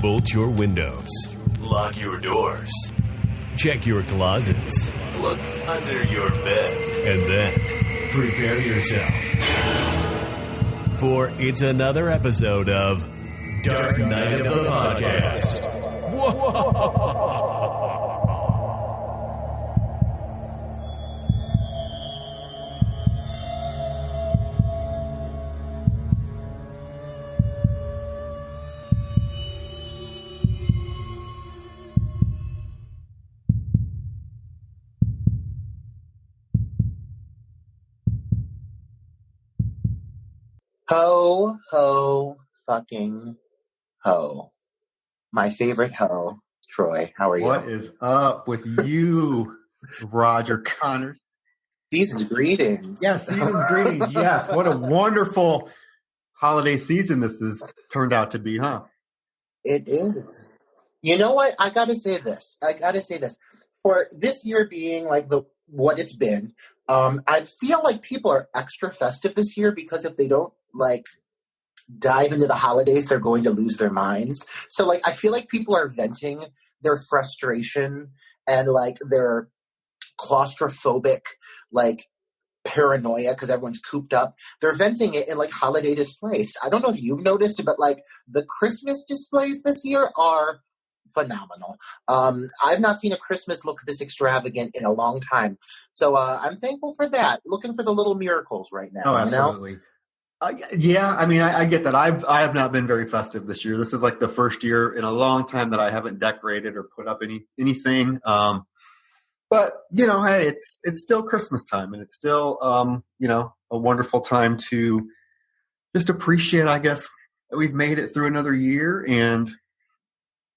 Bolt your windows. Lock your doors. Check your closets. Look under your bed. And then prepare yourself. For it's another episode of Dark Night of the Podcast. Whoa! Ho, ho, fucking ho. My favorite ho. Troy, how are you? What is up with you, Roger Connors? Season's greetings. Yes, season's greetings. Yes, what a wonderful holiday season this has turned out to be, huh? It is. You know what? I gotta say this. For this year being like what it's been, I feel like people are extra festive this year because if they don't dive into the holidays, they're going to lose their minds. So I feel like people are venting their frustration and their claustrophobic paranoia because everyone's cooped up. They're venting it in holiday displays. I don't know if you've noticed, but the Christmas displays this year are phenomenal. I've not seen a Christmas look this extravagant in a long time. So I'm thankful for that. Looking for the little miracles right now. Oh, absolutely. Yeah, I mean, I get that. I have not been very festive this year. This is the first year in a long time that I haven't decorated or put up anything. But hey, it's still Christmas time, and it's still a wonderful time to just appreciate, I guess, that we've made it through another year, and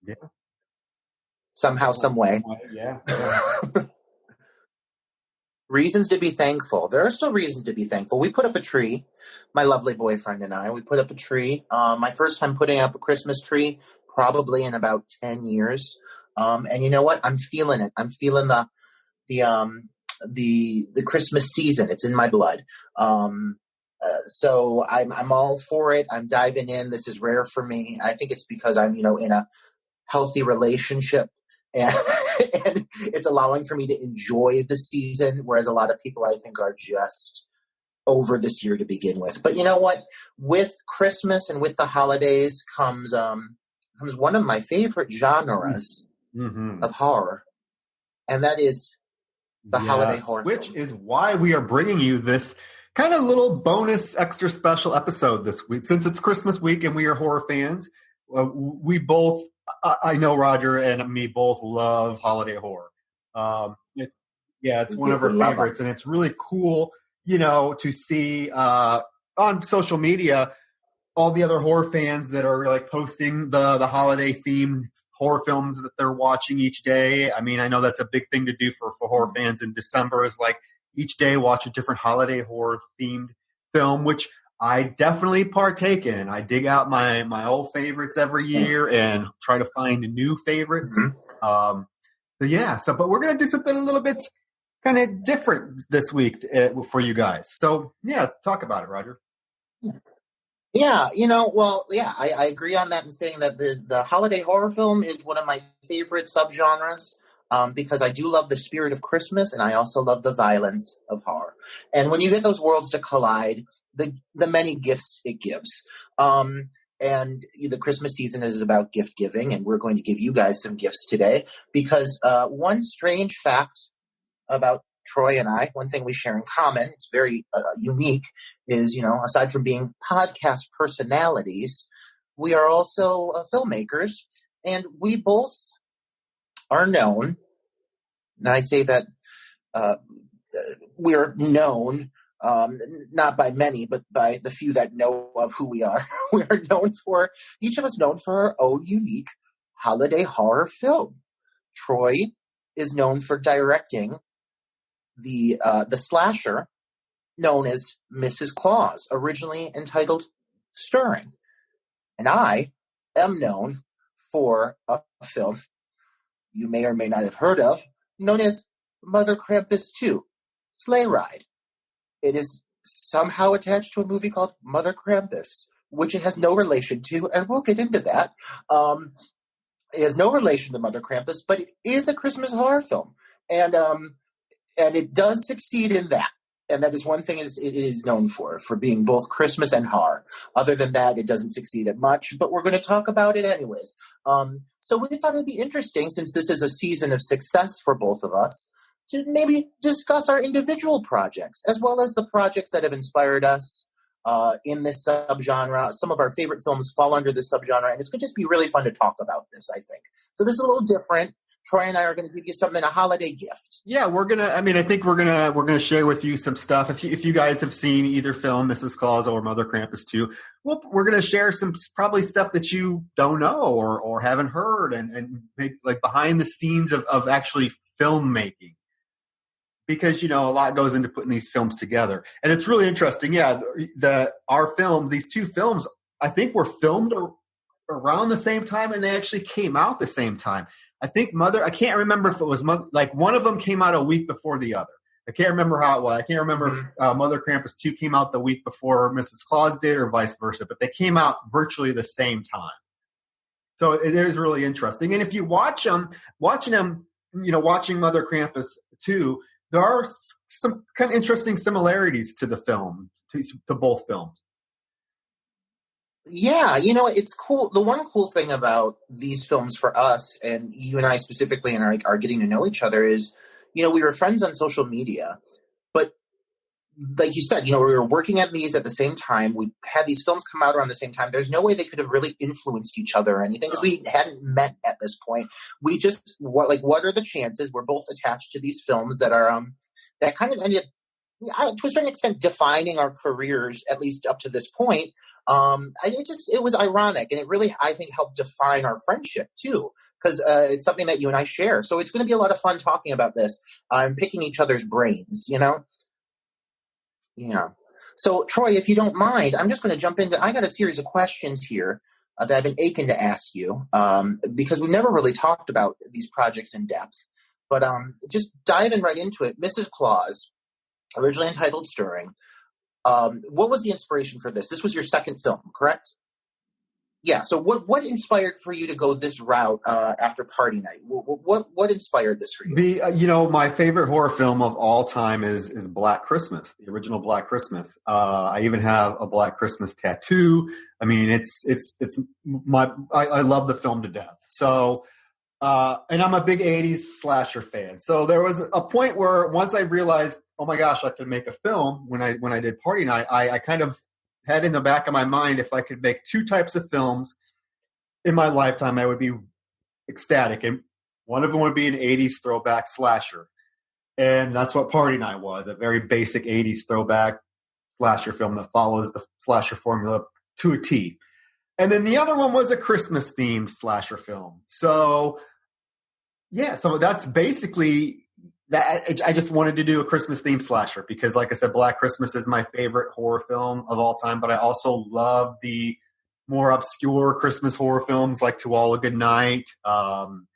yeah, somehow, some way, yeah. Reasons to be thankful. There are still reasons to be thankful. We put up a tree, my lovely boyfriend and I. We put up a tree. My first time putting up a Christmas tree, probably in about 10 years. And you know what? I'm feeling it. I'm feeling the Christmas season. It's in my blood. So I'm all for it. I'm diving in. This is rare for me. I think it's because I'm in a healthy relationship. And it's allowing for me to enjoy the season, whereas a lot of people, I think, are just over this year to begin with. But you know what? With Christmas and with the holidays comes one of my favorite genres of horror, and that is the holiday horror which film. is why we are bringing you this kind of little bonus extra special episode this week. Since it's Christmas week and we are horror fans, we both, I know Roger and me both love holiday horror. It's one of our favorites, and it's really cool, to see on social media all the other horror fans that are posting the holiday themed horror films that they're watching each day. I mean, I know that's a big thing to do for horror fans in December is each day watch a different holiday horror themed film, which I definitely partake in. I dig out my old favorites every year and try to find new favorites. But we're going to do something a little bit kind of different this week for you guys. So yeah, talk about it, Roger. Yeah, I agree on that in saying that the holiday horror film is one of my favorite subgenres. Because I do love the spirit of Christmas, and I also love the violence of horror. And when you get those worlds to collide, the many gifts it gives. And the Christmas season is about gift giving, and we're going to give you guys some gifts today. Because one strange fact about Troy and I, one thing we share in common, it's very unique, is, aside from being podcast personalities, we are also filmmakers, and we both are known, and I say that we are known, not by many, but by the few that know of who we are. We are each of us known for our own unique holiday horror film. Troy is known for directing the slasher known as Mrs. Claus, originally entitled Stirring. And I am known for a film you may or may not have heard of, known as Mother Krampus 2, Sleigh Ride. It is somehow attached to a movie called Mother Krampus, which it has no relation to, and we'll get into that. It has no relation to Mother Krampus, but it is a Christmas horror film, and it does succeed in that. And that is one thing it is known for being both Christmas and horror. Other than that, it doesn't succeed at much, but we're going to talk about it anyways. So we thought it'd be interesting, since this is a season of success for both of us, to maybe discuss our individual projects, as well as the projects that have inspired us in this subgenre. Some of our favorite films fall under this subgenre, and it's going to just be really fun to talk about this, I think. So this is a little different. Troy and I are going to give you something, a holiday gift. Yeah, I think we're gonna share with you some stuff. If you guys have seen either film, Mrs. Claus or Mother Krampus 2, we're gonna share some probably stuff that you don't know or haven't heard, and make, like, behind the scenes of actually filmmaking. Because, a lot goes into putting these films together. And it's really interesting. Yeah, these two films, I think, were filmed around the same time, and they actually came out the same time. I think I can't remember if it was like one of them came out a week before the other. I can't remember how it was. I can't remember if Mother Krampus 2 came out the week before Mrs. Claus did, or vice versa, but they came out virtually the same time. So it is really interesting. And if you watching Mother Krampus 2, there are some kind of interesting similarities to the film, to both films. Yeah, it's cool. The one cool thing about these films for us, and you and I specifically, and are getting to know each other, is, we were friends on social media, but like you said, we were working at these at the same time. We had these films come out around the same time. There's no way they could have really influenced each other or anything, because we hadn't met at this point. We just, what are the chances? We're both attached to these films that are, that kind of ended up, to a certain extent, defining our careers, at least up to this point. It was ironic, and it really, I think, helped define our friendship too, because it's something that you and I share. So it's going to be a lot of fun talking about this. Picking each other's brains, Yeah. So Troy, if you don't mind, I'm just going to jump into. I got a series of questions here that I've been aching to ask you, because we've never really talked about these projects in depth. But just diving right into it, Mrs. Claus, originally entitled Stirring. What was the inspiration for this? This was your second film, correct? Yeah. So what inspired for you to go this route after Party Night? What inspired this for you? My favorite horror film of all time is Black Christmas, the original Black Christmas. I even have a Black Christmas tattoo. I mean, I love the film to death. So, and I'm a big 80s slasher fan. So there was a point where once I realized, oh my gosh, I could make a film when I did Party Night, I kind of had in the back of my mind, if I could make two types of films in my lifetime, I would be ecstatic. And one of them would be an 80s throwback slasher. And that's what Party Night was, a very basic 80s throwback slasher film that follows the slasher formula to a T. And then the other one was a Christmas-themed slasher film. So, yeah, so that's basically that. I just wanted to do a Christmas-themed slasher because, like I said, Black Christmas is my favorite horror film of all time, but I also love the more obscure Christmas horror films like To All a Good Night, Silent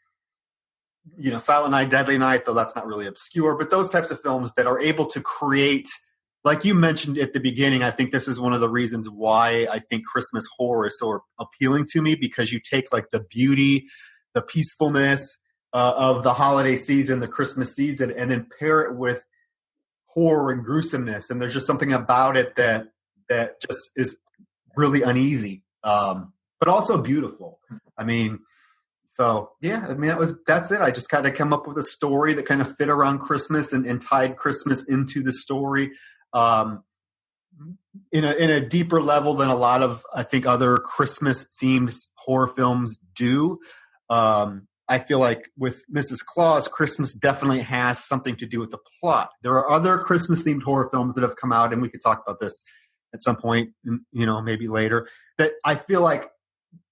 Night, Deadly Night, though that's not really obscure, but those types of films that are able to create, like you mentioned at the beginning, I think this is one of the reasons why I think Christmas horror is so appealing to me, because you take like the beauty, the peacefulness of the holiday season, the Christmas season, and then pair it with horror and gruesomeness. And there's just something about it that just is really uneasy, but also beautiful. I mean, so yeah, I mean, that's it. I just kind of come up with a story that kind of fit around Christmas and tied Christmas into the story in a deeper level than a lot of, I think, other Christmas themed horror films do. I feel like with Mrs. Claus, Christmas definitely has something to do with the plot. There are other Christmas-themed horror films that have come out, and we could talk about this at some point, maybe later, that I feel like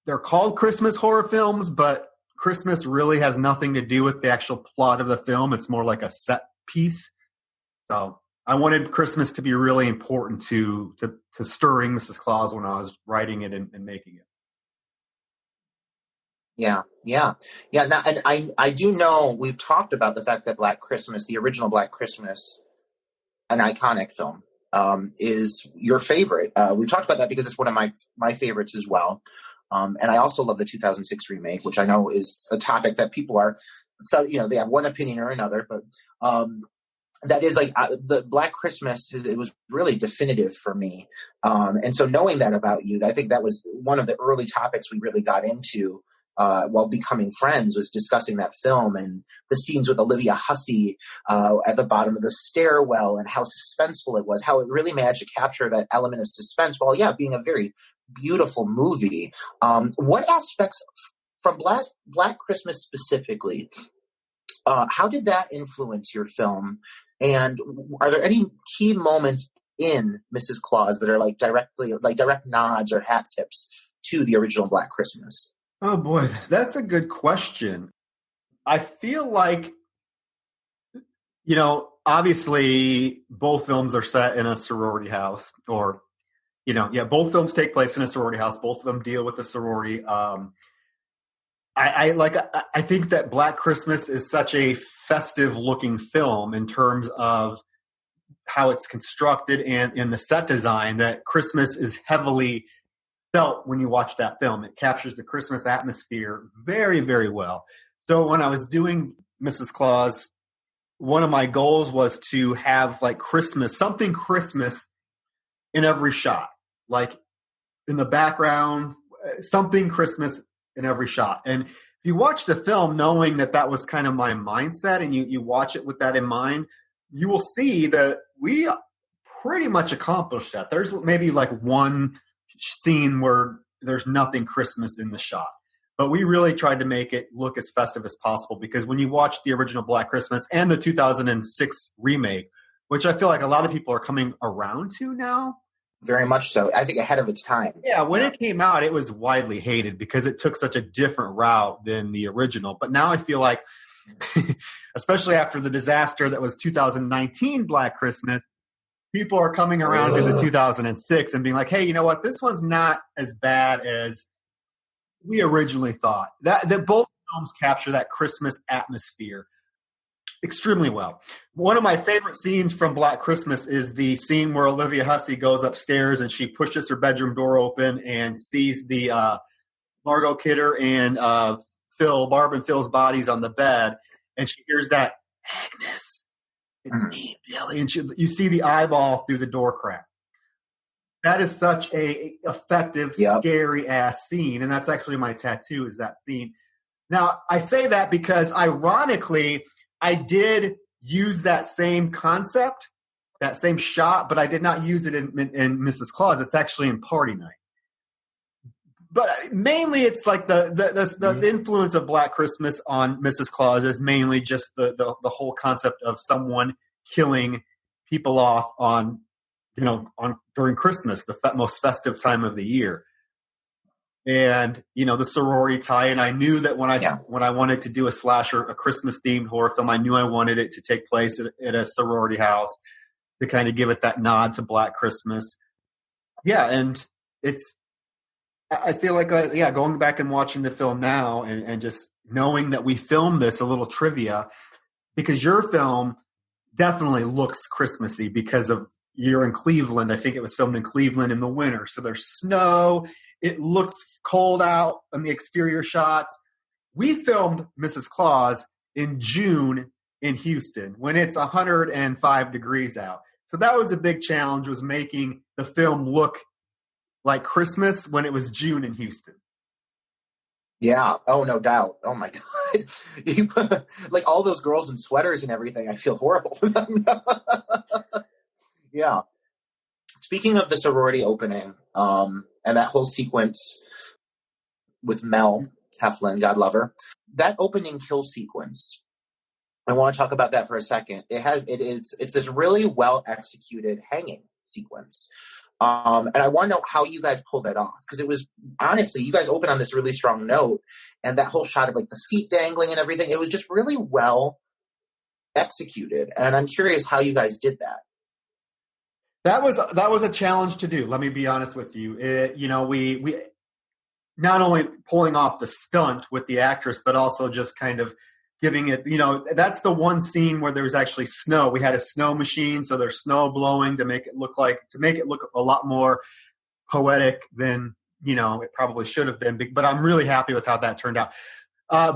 they're called Christmas horror films, but Christmas really has nothing to do with the actual plot of the film. It's more like a set piece. So I wanted Christmas to be really important to Stirring Mrs. Claus when I was writing it and making it. Yeah. Now, and I do know we've talked about the fact that Black Christmas, the original Black Christmas, an iconic film, is your favorite. We talked about that because it's one of my favorites as well. And I also love the 2006 remake, which I know is a topic that people are, so, they have one opinion or another, but that is like the Black Christmas, it was really definitive for me. And so knowing that about you, I think that was one of the early topics we really got into while becoming friends, was discussing that film and the scenes with Olivia Hussey at the bottom of the stairwell, and how suspenseful it was, how it really managed to capture that element of suspense while, being a very beautiful movie. What aspects from Black Christmas specifically, how did that influence your film? And are there any key moments in Mrs. Claus that are like direct nods or hat tips to the original Black Christmas? Oh boy, that's a good question. I feel like, obviously both films are set in a sorority house, or, both films take place in a sorority house. Both of them deal with the sorority. I think that Black Christmas is such a festive looking film in terms of how it's constructed and in the set design, that Christmas is heavily felt when you watch that film. It captures the Christmas atmosphere very, very well. So when I was doing Mrs. Claus, one of my goals was to have like something Christmas in every shot, like in the background, something Christmas in every shot. And if you watch the film knowing that was kind of my mindset, and you watch it with that in mind, you will see that we pretty much accomplished that. There's maybe like one scene where there's nothing Christmas in the shot, but we really tried to make it look as festive as possible, because when you watch the original Black Christmas and the 2006 remake, which I feel like a lot of people are coming around to now. Very much so. I think ahead of its time. Yeah, when it came out, it was widely hated because it took such a different route than the original. But now I feel like, especially after the disaster that was 2019 Black Christmas, people are coming around to the 2006 and being like, hey, you know what? This one's not as bad as we originally thought. That both films capture that Christmas atmosphere extremely well. One of my favorite scenes from Black Christmas is the scene where Olivia Hussey goes upstairs and she pushes her bedroom door open and sees the Margot Kidder and Barb and Phil's bodies on the bed, and she hears that, Agnes, it's me, Billy, and you see the eyeball through the door crack. That is such a effective, scary ass scene, and that's actually my tattoo, is that scene. Now, I say that because, ironically, I did use that same concept, that same shot, but I did not use it in Mrs. Claus. It's actually in Party Night. But mainly it's like the influence of Black Christmas on Mrs. Claus is mainly just the whole concept of someone killing people off during Christmas, the most festive time of the year. And, the sorority tie. And I knew that when I wanted to do a slasher, a Christmas themed horror film, I knew I wanted it to take place at a sorority house to kind of give it that nod to Black Christmas. Yeah. And I feel like, going back and watching the film now and just knowing that we filmed this, a little trivia, because your film definitely looks Christmassy because of you're in Cleveland. I think it was filmed in Cleveland in the winter. So there's snow. It looks cold out on the exterior shots. We filmed Mrs. Claus in June in Houston when it's 105 degrees out. So that was a big challenge, was making the film look like Christmas when it was June in Houston. Yeah. Oh, no doubt. Oh my God. Like all those girls in sweaters and everything, I feel horrible for them. Yeah. Speaking of the sorority opening, and that whole sequence with Mel Heflin, God love her, that opening kill sequence, I want to talk about that for a second. It's this really well executed hanging sequence. And I want to know how you guys pulled that off, because it was, honestly, you guys open on this really strong note, and that whole shot of like the feet dangling and everything, it was just really well executed. And I'm curious how you guys did that. That was a challenge to do. Let me be honest with you. We not only pulling off the stunt with the actress, but also just kind of giving it, that's the one scene where there's actually snow. We had a snow machine, so there's snow blowing to make it look a lot more poetic than it probably should have been, but I'm really happy with how that turned out.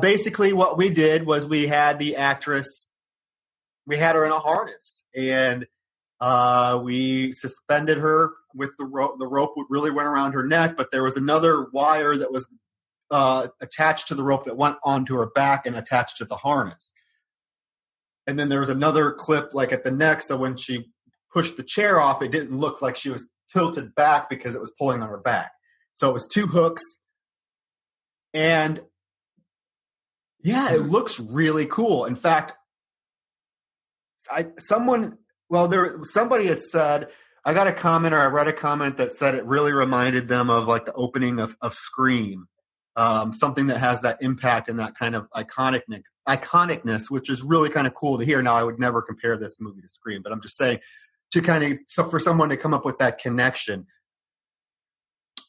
Basically what we did was we had the actress, we had her in a harness, and we suspended her with the rope. The rope really went around her neck, but there was another wire that was attached to the rope that went onto her back and attached to the harness. And then there was another clip like at the neck, so when she pushed the chair off, it didn't look like she was tilted back because it was pulling on her back. So it was 2 hooks. And yeah, it looks really cool. In fact, somebody had said, I got a comment, or I read a comment that said it really reminded them of like the opening of Scream. Something that has that impact and that kind of iconicness, which is really kind of cool to hear. Now, I would never compare this movie to Scream, but I'm just saying for someone to come up with that connection.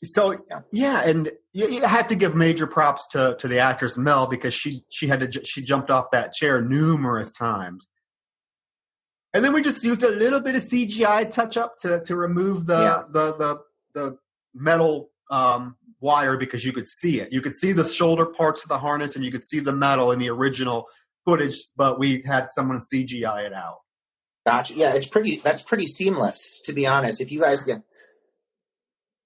So yeah, and you have to give major props to the actress Mel, because she jumped off that chair numerous times. And then we just used a little bit of CGI touch up to remove the metal wire, because you could see it. You could see the shoulder parts of the harness, and you could see the metal in the original footage, but we had someone CGI it out. Gotcha. Yeah, that's pretty seamless, to be honest. If you guys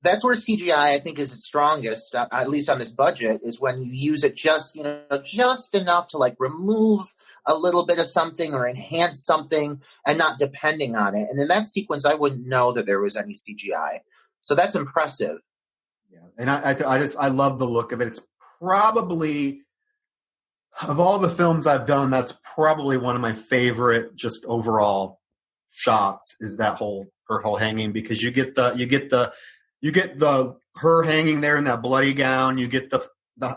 that's where CGI, I think, is its strongest, at least on this budget, is when you use it just enough to like remove a little bit of something or enhance something, and not depending on it. And in that sequence, I wouldn't know that there was any CGI. So that's impressive. Yeah, and I love the look of it. It's probably, of all the films I've done, that's probably one of my favorite just overall shots, is her whole hanging, because you get her hanging there in that bloody gown. You get the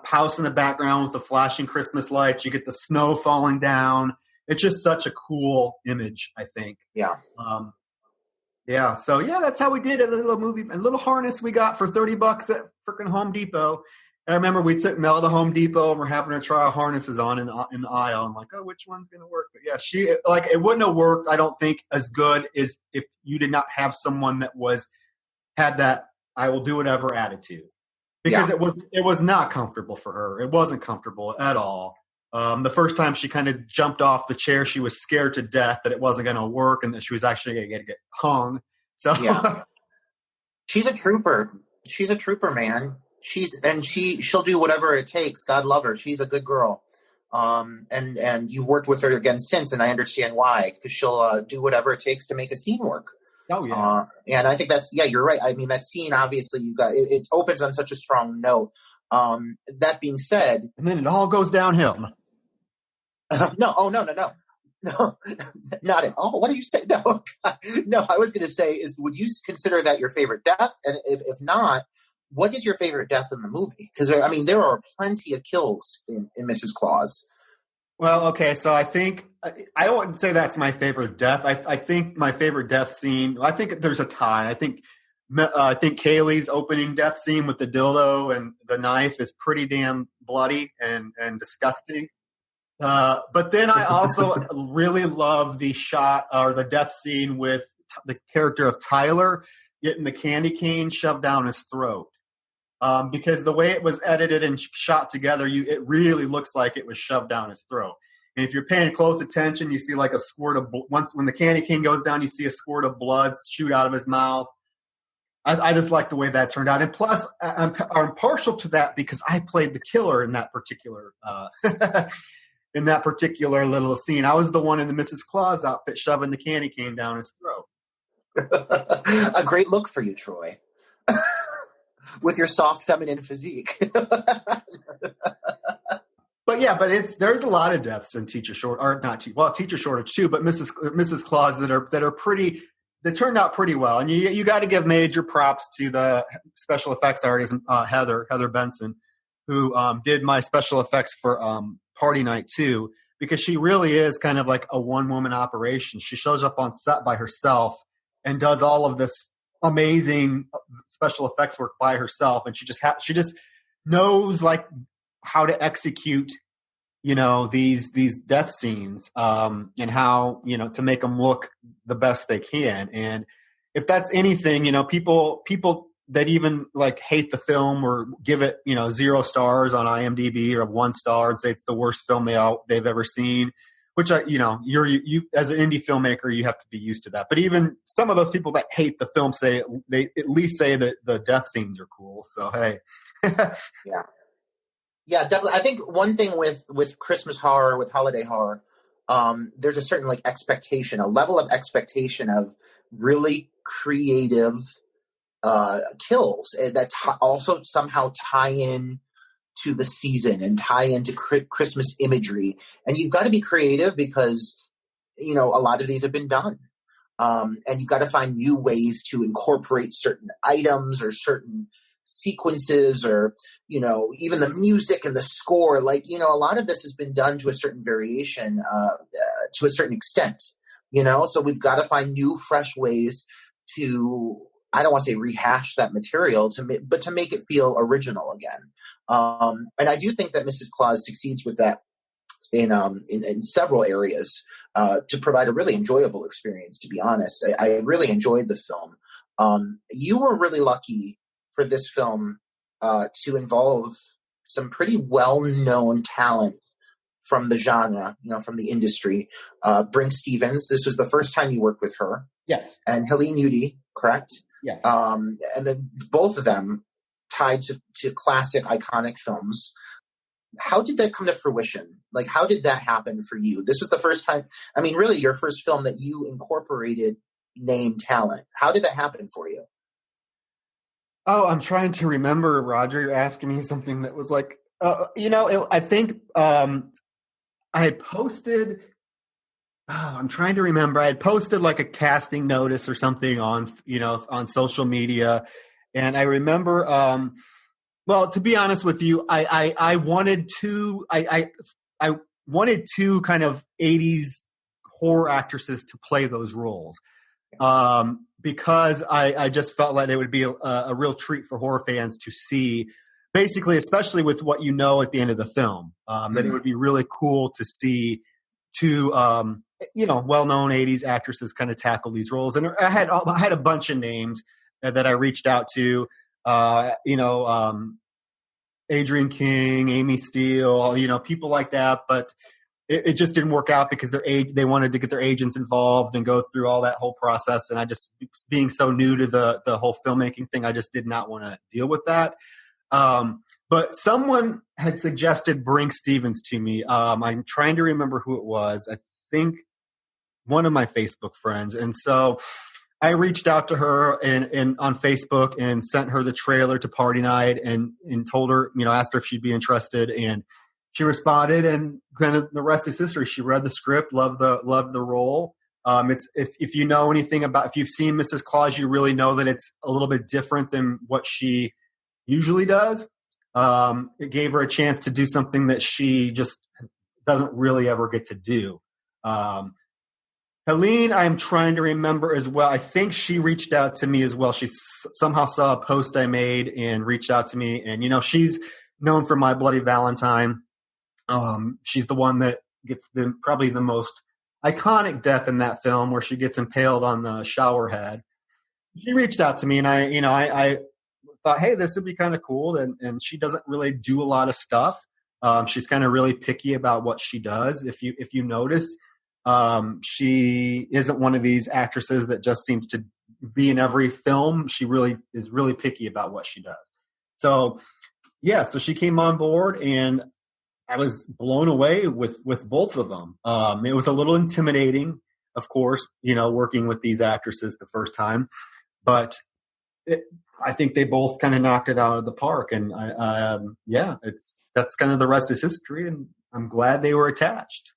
house in the background with the flashing Christmas lights. You get the snow falling down. It's just such a cool image, I think. Yeah. Yeah. So yeah, that's how we did a little harness we got for $30 at freaking Home Depot. And I remember we took Mel to Home Depot and we're having her try our harnesses on in the aisle. I'm like, oh, which one's going to work? But yeah, it wouldn't have worked, I don't think, as good as if you did not have someone that had that I will do whatever attitude, because it was not comfortable for her. It wasn't comfortable at all. The first time she kind of jumped off the chair, she was scared to death that it wasn't going to work and that she was actually going to get hung. So yeah. She's a trooper. She's a trooper, man. She'll do whatever it takes. God love her. She's a good girl. And you worked with her again since, and I understand why, because she'll do whatever it takes to make a scene work. Oh yeah. And I think you're right. I mean, that scene, obviously, it opens on such a strong note. That being said, and then it all goes downhill. No, not at all. What do you say? No, no. I was going to say would you consider that your favorite death? And if not, what is your favorite death in the movie? Because I mean, there are plenty of kills in Mrs. Claus. Well, okay, so I think I wouldn't say that's my favorite death. I think my favorite death scene, I think there's a tie. I think Kaylee's opening death scene with the dildo and the knife is pretty damn bloody and disgusting. But then I also really love the shot or the death scene with the character of Tyler getting the candy cane shoved down his throat. Because the way it was edited and shot together, it really looks like it was shoved down his throat. And if you're paying close attention, you see like a squirt of when the candy cane goes down, you see a squirt of blood shoot out of his mouth. I just like the way that turned out. And plus, I'm partial to that because I played the killer in that particular little scene. I was the one in the Mrs. Claus outfit shoving the candy cane down his throat. A great look for you, Troy. With your soft feminine physique. But there's a lot of deaths in Teacher Shorter, Teacher Shorter too, but Mrs. Claus that are pretty, that turned out pretty well. And you got to give major props to the special effects artist, Heather Benson, who did my special effects for Party Night 2, because she really is kind of like a one-woman operation. She shows up on set by herself and does all of this amazing special effects work by herself, and she just knows like how to execute these death scenes and how to make them look the best they can. And if that's anything, people that even like hate the film or give it, 0 stars on IMDb or 1 star and say it's the worst film they've ever seen, which you as an indie filmmaker, you have to be used to that. But even some of those people that hate the film they at least say that the death scenes are cool. So, hey. Yeah. Yeah, definitely. I think one thing with Christmas horror, with holiday horror, there's a certain like expectation, a level of expectation of really creative kills that also somehow tie in to the season and tie into Christmas imagery. And you've got to be creative because, a lot of these have been done. And you've got to find new ways to incorporate certain items or certain sequences or, even the music and the score. Like, a lot of this has been done to a certain variation, to a certain extent, so we've got to find new, fresh ways to, I don't want to say rehash that material, but to make it feel original again. And I do think that Mrs. Claus succeeds with that in several areas to provide a really enjoyable experience, to be honest. I really enjoyed the film. You were really lucky for this film to involve some pretty well-known talent from the genre, from the industry. Brink Stevens, this was the first time you worked with her. Yes. And Helene Udy, correct? Yeah. And then both of them tied to classic, iconic films. How did that come to fruition? Like, how did that happen for you? This was the first time, really your first film that you incorporated name talent. How did that happen for you? Oh, I'm trying to remember, Roger. You're asking me something that was like, I think I had posted, I'm trying to remember. I had posted like a casting notice or something on social media. And I remember, well, to be honest with you, I wanted two kind of 80s horror actresses to play those roles. Because I just felt like it would be a real treat for horror fans to see, basically, especially with what at the end of the film, that it would be really cool to see two, well-known 80s actresses kind of tackle these roles. And I had a bunch of names that I reached out to, Adrienne King, Amy Steele, people like that, but it just didn't work out because they wanted to get their agents involved and go through all that whole process. And I just, being so new to the whole filmmaking thing, I just did not want to deal with that. But someone had suggested Brink Stevens to me. I'm trying to remember who it was. I think one of my Facebook friends. And so I reached out to her and on Facebook and sent her the trailer to Party Night and told her, asked her if she'd be interested, and she responded, and kind of the rest is history. She read the script, loved the role. It's if you know anything about, if you've seen Mrs. Claus, you really know that it's a little bit different than what she usually does. It gave her a chance to do something that she just doesn't really ever get to do. Helene, I'm trying to remember as well. I think she reached out to me as well. She somehow saw a post I made and reached out to me. And, she's known for My Bloody Valentine. She's the one that gets probably the most iconic death in that film, where she gets impaled on the shower head. She reached out to me, and I thought, hey, this would be kind of cool. And she doesn't really do a lot of stuff. She's kind of really picky about what she does. If you notice, she isn't one of these actresses that just seems to be in every film. She really is really picky about what she does. So yeah, so she came on board, and I was blown away with both of them. It was a little intimidating, of course, working with these actresses the first time, but I think they both kind of knocked it out of the park. And that's kind of the rest is history, and I'm glad they were attached.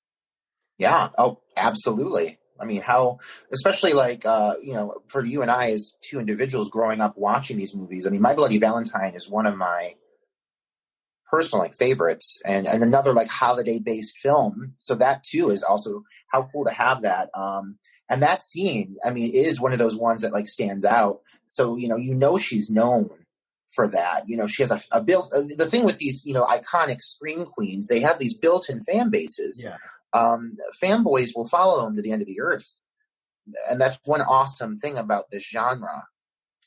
Yeah. Oh, absolutely. How, especially like, for you and I as two individuals growing up watching these movies, My Bloody Valentine is one of my personal favorites, and another holiday based film. So that too is also how cool to have that. And that scene, is one of those ones that stands out. So, she's known for that. She has a built, the thing with these, iconic scream queens, they have these built-in fan bases. Yeah. Fanboys will follow them to the end of the earth. And that's one awesome thing about this genre.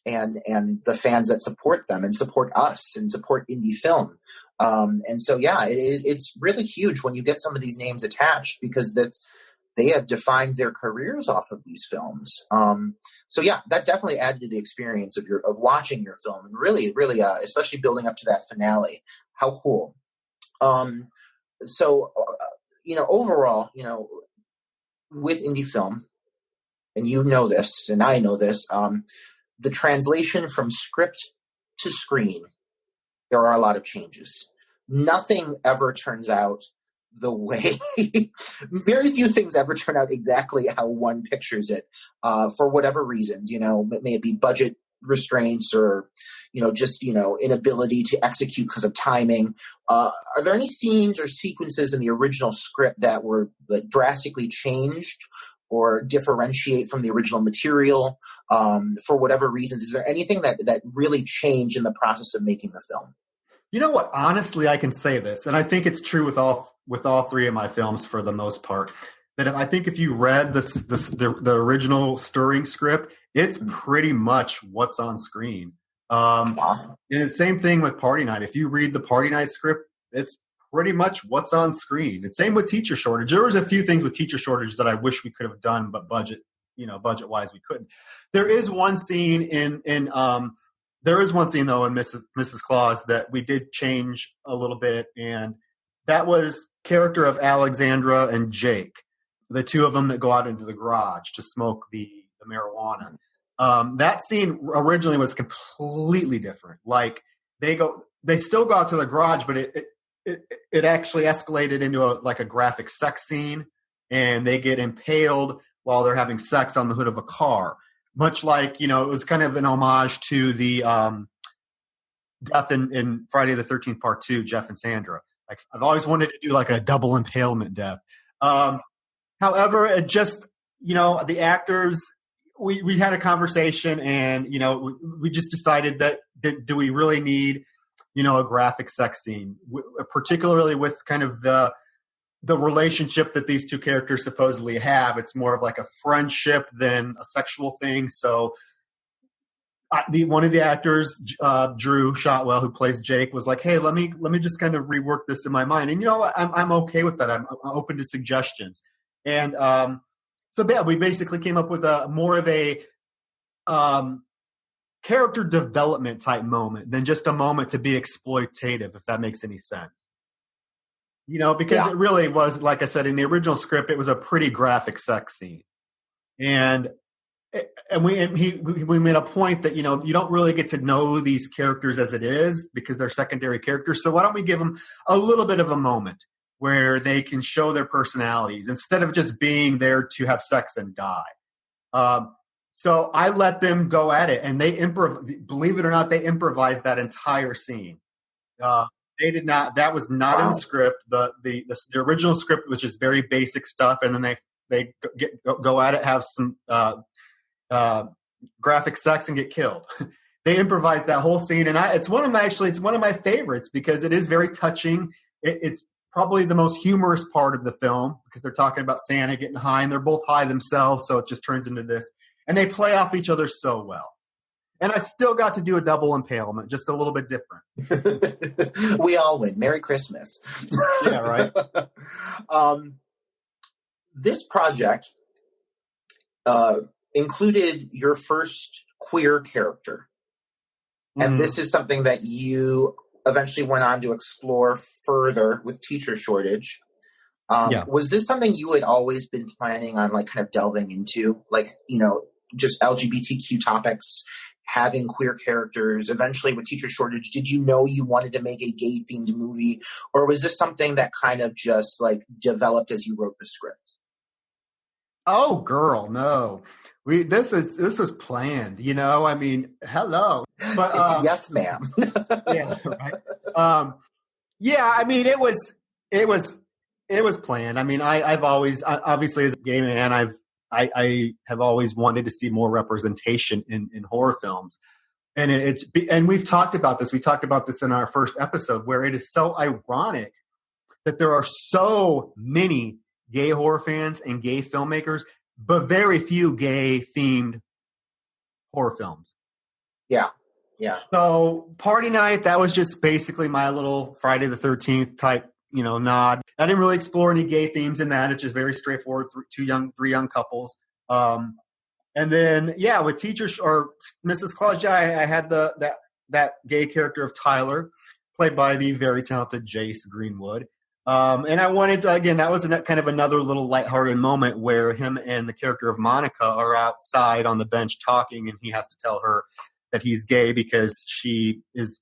and the fans that support them and support us and support indie film. And so, yeah, it's really huge when you get some of these names attached, because they have defined their careers off of these films. So yeah, that definitely added to the experience of watching your film, and really, really, especially building up to that finale. How cool. So, overall, with indie film, and you know this, and I know this, the translation from script to screen, there are a lot of changes. Nothing ever turns out the way, very few things ever turn out exactly how one pictures it, for whatever reasons, may it be budget restraints or, just, inability to execute because of timing. Are there any scenes or sequences in the original script that were drastically changed or differentiate from the original material, for whatever reasons? Is there anything that really changed in the process of making the film? You know what? Honestly, I can say this, and I think it's true with all three of my films for the most part, that I think if you read the original Stirring script, it's pretty much what's on screen. And the same thing with Party Night. If you read the Party Night script, it's pretty much what's on screen. And same with Teacher Shortage. There was a few things with Teacher Shortage that I wish we could have done, but budget-wise, we couldn't. There is one scene There is one scene, though, in Mrs. Claus that we did change a little bit, and that was character of Alexandra and Jake, the two of them that go out into the garage to smoke the marijuana. That scene originally was completely different. Like they still go out to the garage, but it actually escalated into a graphic sex scene, and they get impaled while they're having sex on the hood of a car. Much like, it was kind of an homage to the death in Friday the 13th Part 2, Jeff and Sandra. Like, I've always wanted to do a double impalement death. However, it just, the actors, we had a conversation, and, we just decided that do we really need, a graphic sex scene, particularly with kind of the relationship that these two characters supposedly have. It's more of like a friendship than a sexual thing. So one of the actors, Drew Shotwell, who plays Jake, was like, hey, let me just kind of rework this in my mind. And I'm okay with that. I'm open to suggestions. And so yeah, we basically came up with more of a character development type moment than just a moment to be exploitative, if that makes any sense. Because It really was, like I said, in the original script, it was a pretty graphic sex scene. And we made a point that, you don't really get to know these characters as it is because they're secondary characters. So why don't we give them a little bit of a moment where they can show their personalities instead of just being there to have sex and die. So I let them go at it, and believe it or not, they improvised that entire scene. They did not. That was not in the script. The original script, which is very basic stuff, and then they go at it, have some graphic sex, and get killed. They improvised that whole scene, and it's one of my favorites because it is very touching. It's probably the most humorous part of the film because they're talking about Santa getting high, and they're both high themselves, so it just turns into this, and they play off each other so well. And I still got to do a double impalement, just a little bit different. We all win. Merry Christmas. Yeah, right. This project included your first queer character. And this is something that you eventually went on to explore further with Teacher Shortage. Was this something you had always been planning on, kind of delving into? Just LGBTQ topics, having queer characters, eventually with Teacher Shortage, did you know you wanted to make a gay-themed movie? Or was this something that kind of just, developed as you wrote the script? Oh, girl, no. This was planned, I mean, hello. But yes, ma'am. Yeah, right. Yeah, I mean, it was planned. I mean, I've always, obviously as a gay man, I have always wanted to see more representation in horror films. And and we've talked about this. We talked about this in our first episode, where it is so ironic that there are so many gay horror fans and gay filmmakers, but very few gay themed horror films. Yeah. Yeah. So Party Night, that was just basically my little Friday the 13th type, nod. I didn't really explore any gay themes in that. It's just very straightforward. Three young couples. And then, with Teachers or Mrs. Claus, I had that gay character of Tyler, played by the very talented Jace Greenwood. And I wanted to, again, that was kind of another little lighthearted moment where him and the character of Monica are outside on the bench talking, and he has to tell her that he's gay because she has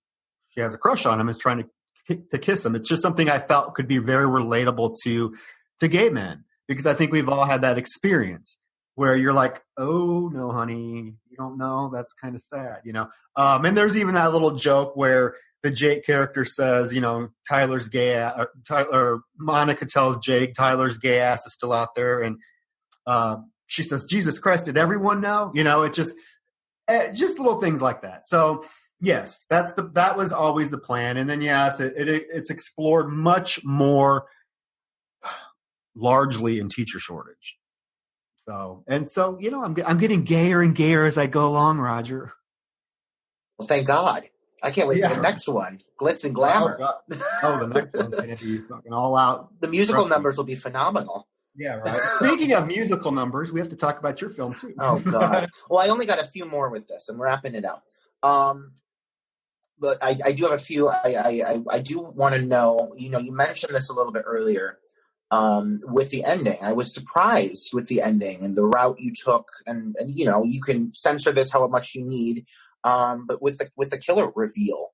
a crush on him, is trying to kiss him. It's just something I felt could be very relatable to gay men, because I think we've all had that experience where you're like, oh no, honey, you don't know. That's kind of sad, And there's even that little joke where the Jake character says, Tyler's gay, or Monica tells Jake Tyler's gay ass is still out there, and she says, Jesus Christ, did everyone know? It's just little things like that. So yes, that was always the plan. And then yes, it's explored much more largely in teacher shortage. So I'm getting gayer and gayer as I go along, Roger. Well, thank God. I can't wait for the next one. Glitz and glamour. The next one's going to be fucking all out. The musical numbers will be phenomenal. Yeah, right. Speaking of musical numbers, we have to talk about your film too. Oh God! Well, I only got a few more with this. I'm wrapping it up. But I do have a few. I do want to know. You mentioned this a little bit earlier. With the ending, I was surprised with the ending and the route you took, and you can censor this how much you need. But with the killer reveal,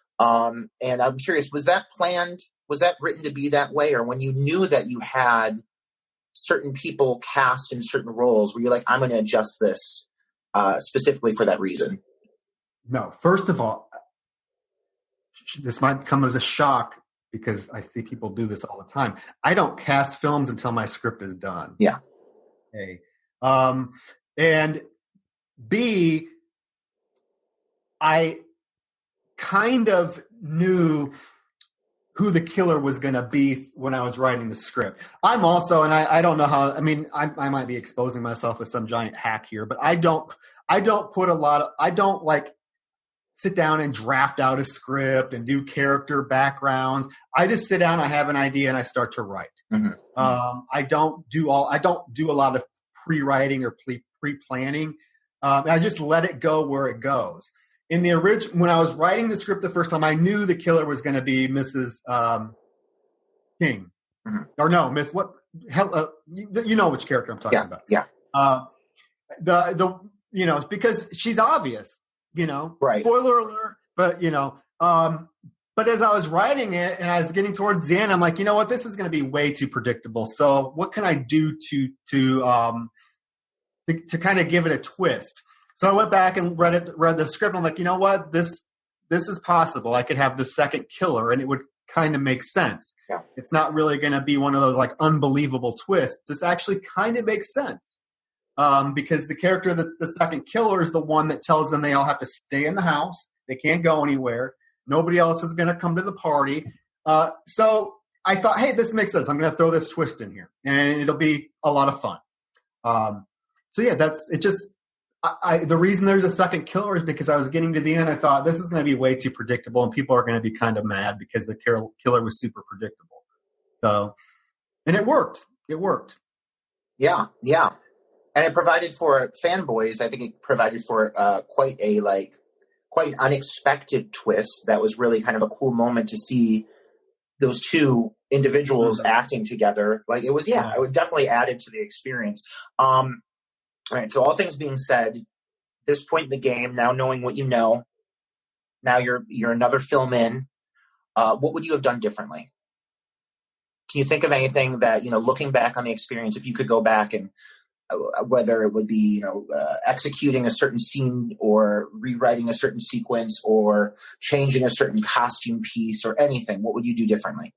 and I'm curious, was that planned? Was that written to be that way? Or when you knew that you had certain people cast in certain roles, were you like, I'm going to adjust this specifically for that reason? No. First of all, this might come as a shock because I see people do this all the time. I don't cast films until my script is done. Yeah. A. And B, I kind of knew who the killer was going to be when I was writing the script. I'm also, and I don't know how, I might be exposing myself as some giant hack here, but I don't like sit down and draft out a script and do character backgrounds. I just sit down, I have an idea, and I start to write. Mm-hmm. I don't do a lot of pre-writing or pre-planning. I just let it go where it goes. In the when I was writing the script the first time, I knew the killer was going to be Mrs. King, mm-hmm. or no, Miss what? Hell, you know which character I'm talking about. Yeah. Because she's obvious. Right. Spoiler alert. But but as I was writing it and I was getting towards the end, I'm like, you know what? This is going to be way too predictable. So what can I do to kind of give it a twist? So I went back and read the script. I'm like, you know what? This is possible. I could have the second killer, and it would kind of make sense. Yeah. It's not really going to be one of those like unbelievable twists. This actually kind of makes sense because the character that's the second killer is the one that tells them they all have to stay in the house. They can't go anywhere. Nobody else is going to come to the party. So I thought, hey, this makes sense. I'm going to throw this twist in here, and it'll be a lot of fun. So yeah, that's it. Just. The reason there's a second killer is because I was getting to the end. I thought this is going to be way too predictable, and people are going to be kind of mad because the killer was super predictable. So, and it worked. It worked. Yeah, yeah, and it provided for fanboys. I think it provided for quite an unexpected twist. That was really kind of a cool moment to see those two individuals acting together. Like it was, it would definitely added to the experience. All right, so all things being said, this point in the game, now knowing what you know, now you're another film in, what would you have done differently? Can you think of anything that, looking back on the experience, if you could go back and whether it would be, executing a certain scene or rewriting a certain sequence or changing a certain costume piece or anything, what would you do differently?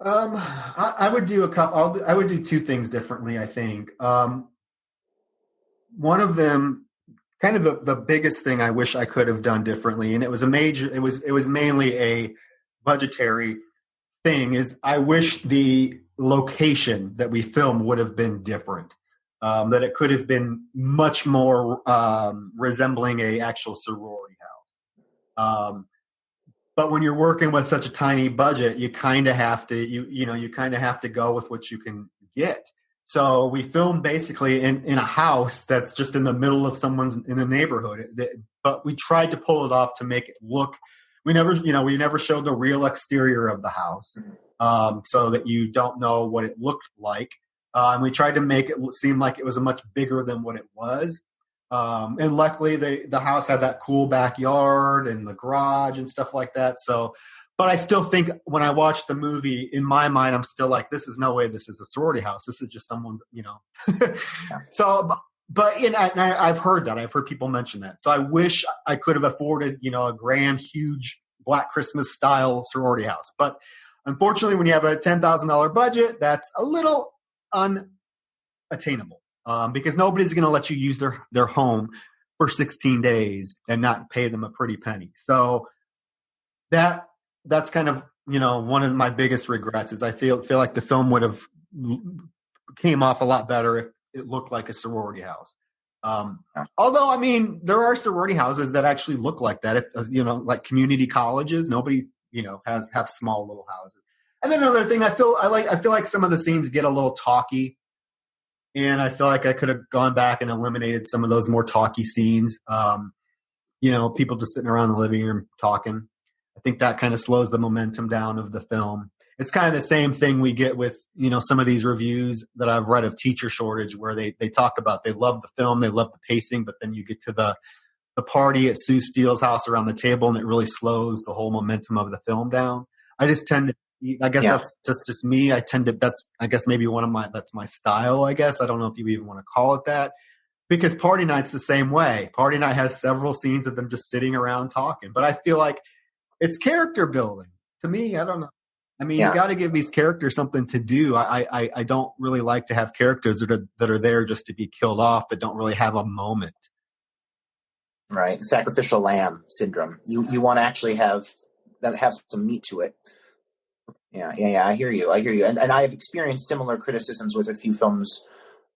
I would do a couple. I would do two things differently. I think one of them, kind of the biggest thing I wish I could have done differently, and it was mainly a budgetary thing. Is I wish the location that we filmed would have been different. that it could have been much more resembling a actual sorority house. But when you're working with such a tiny budget, you kind of have to you kind of have to go with what you can get. So we filmed basically in a house that's just in the middle of someone's in a neighborhood. But we tried to pull it off to make it look. We never showed the real exterior of the house, so that you don't know what it looked like. And we tried to make it seem like it was much bigger than what it was. And luckily, the house had that cool backyard and the garage and stuff like that. So, but I still think when I watch the movie, in my mind, I'm still like, this is no way this is a sorority house. This is just someone's, So, but I've heard that. I've heard people mention that. So I wish I could have afforded, a grand, huge Black Christmas style sorority house. But unfortunately, when you have a $10,000 budget, that's a little unattainable. Because nobody's going to let you use their home for 16 days and not pay them a pretty penny. So that's kind of, one of my biggest regrets is I feel like the film would have came off a lot better if it looked like a sorority house. Although, I mean, there are sorority houses that actually look like that. If, like community colleges, nobody, have small little houses. And then another thing, I feel like some of the scenes get a little talky. And I feel like I could have gone back and eliminated some of those more talky scenes. People just sitting around the living room talking. I think that kind of slows the momentum down of the film. It's kind of the same thing we get with, some of these reviews that I've read of Teacher Shortage, where they talk about they love the film, they love the pacing, but then you get to the party at Sue Steele's house around the table, and it really slows the whole momentum of the film down. I just tend to. I guess that's just me. That's maybe that's my style, I guess. I don't know if you even want to call it that, because Party Night's the same way. Party Night has several scenes of them just sitting around talking, but I feel like it's character building to me. I don't know. I mean, you got to give these characters something to do. I don't really like to have characters that are there just to be killed off, that don't really have a moment. Right. Sacrificial lamb syndrome. You want to actually have some meat to it. Yeah. I hear you. And I have experienced similar criticisms with a few films,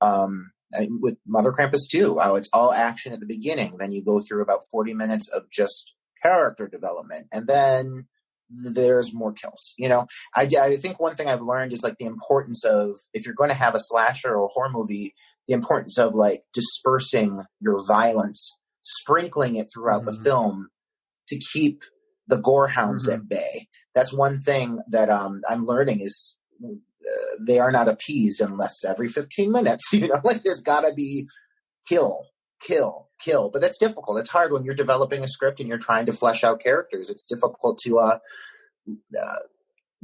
with Mother Krampus too. How it's all action at the beginning. Then you go through about 40 minutes of just character development. And then there's more kills. I think one thing I've learned is like the importance of, if you're going to have a slasher or a horror movie, the importance of like dispersing your violence, sprinkling it throughout the film to keep the gore hounds at bay. That's one thing that I'm learning is they are not appeased unless every 15 minutes, like there's gotta be kill. But that's difficult. It's hard when you're developing a script and you're trying to flesh out characters. It's difficult to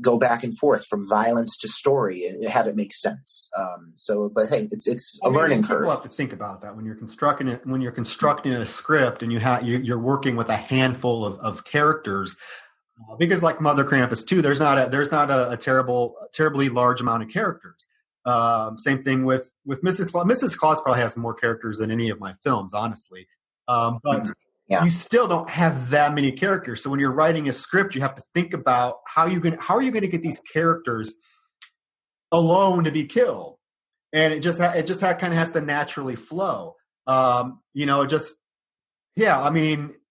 go back and forth from violence to story and have it make sense. But hey, it's a learning curve. People have to think about that when you're constructing it. When you're constructing a script and you're working with a handful of characters, because like Mother Krampus too, there's not a terribly large amount of characters. Same thing with Mrs. Claus. Mrs. Claus probably has more characters than any of my films, honestly. But you still don't have that many characters. So when you're writing a script, you have to think about how are you going to get these characters alone to be killed, and it just kind of has to naturally flow.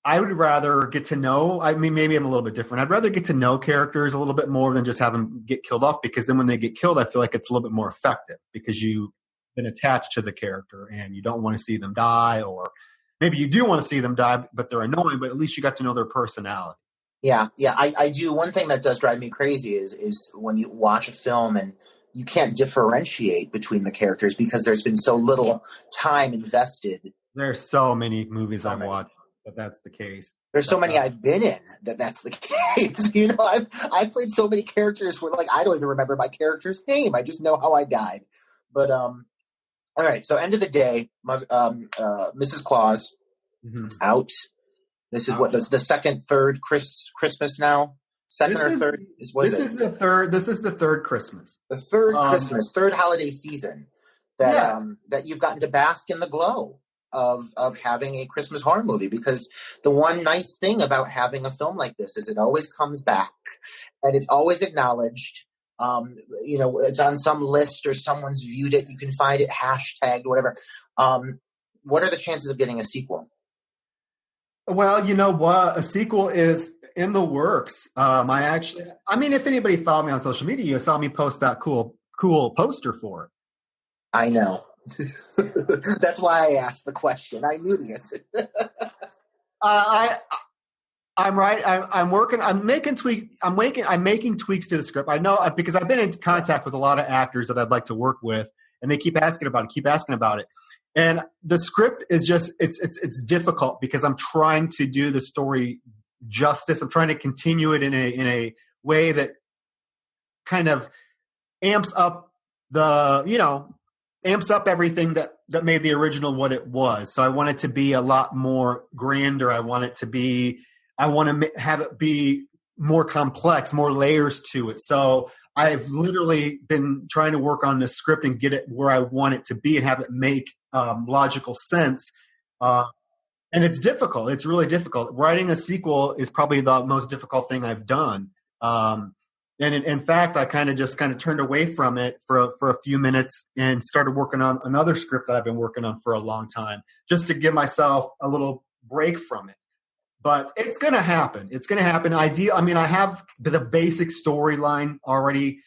I would rather get to know. I mean, maybe I'm a little bit different. I'd rather get to know characters a little bit more than just have them get killed off, because then when they get killed, I feel like it's a little bit more effective because you've been attached to the character and you don't want to see them die, or maybe you do want to see them die, but they're annoying, but at least you got to know their personality. Yeah. I do. One thing that does drive me crazy is when you watch a film and you can't differentiate between the characters because there's been so little time invested. There's so many movies I've watched that that's the case. There's so many I've been in that's the case. I've played so many characters where like I don't even remember my character's name. I just know how I died. But all right. So end of the day, Mrs. Claus out. This is the second, third Christmas now. Second or third is what? This is the third. This is the third Christmas. The third Christmas, third holiday season that you've gotten to bask in the glow of having a Christmas horror movie, because the one nice thing about having a film like this is it always comes back and it's always acknowledged. It's on some list or someone's viewed it. You can find it hashtagged, whatever. What are the chances of getting a sequel? Well, you know what? A sequel is in the works. If anybody followed me on social media, you saw me post that cool poster for it. I know. That's why I asked the question. I knew the answer. I'm right. I'm working. I'm making tweaks to the script. I know because I've been in contact with a lot of actors that I'd like to work with, and they keep asking about it. And the script is just it's difficult because I'm trying to do the story justice. I'm trying to continue it in a way that kind of amps up everything that made the original what it was. So I want it to be a lot more grander. I want to have it be more complex, more layers to it. So I've literally been trying to work on this script and get it where I want it to be and have it make logical sense. And it's difficult. It's really difficult. Writing a sequel is probably the most difficult thing I've done. And in fact, I kind of turned away from it for a few minutes and started working on another script that I've been working on for a long time, just to give myself a little break from it. But it's going to happen. It's going to happen. I have the basic storyline already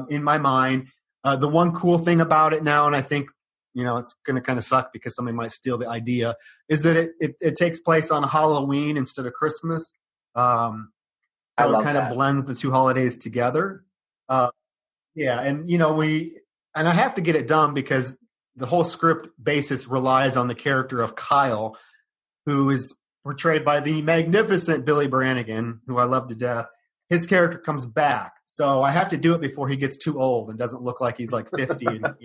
in my mind. The one cool thing about it now, and I think, it's going to kind of suck because somebody might steal the idea, is that it takes place on Halloween instead of Christmas. So it kind of blends the two holidays together. And I have to get it done because the whole script basis relies on the character of Kyle, who is portrayed by the magnificent Billy Brannigan, who I love to death. His character comes back. So I have to do it before he gets too old and doesn't look like he's like 50. And,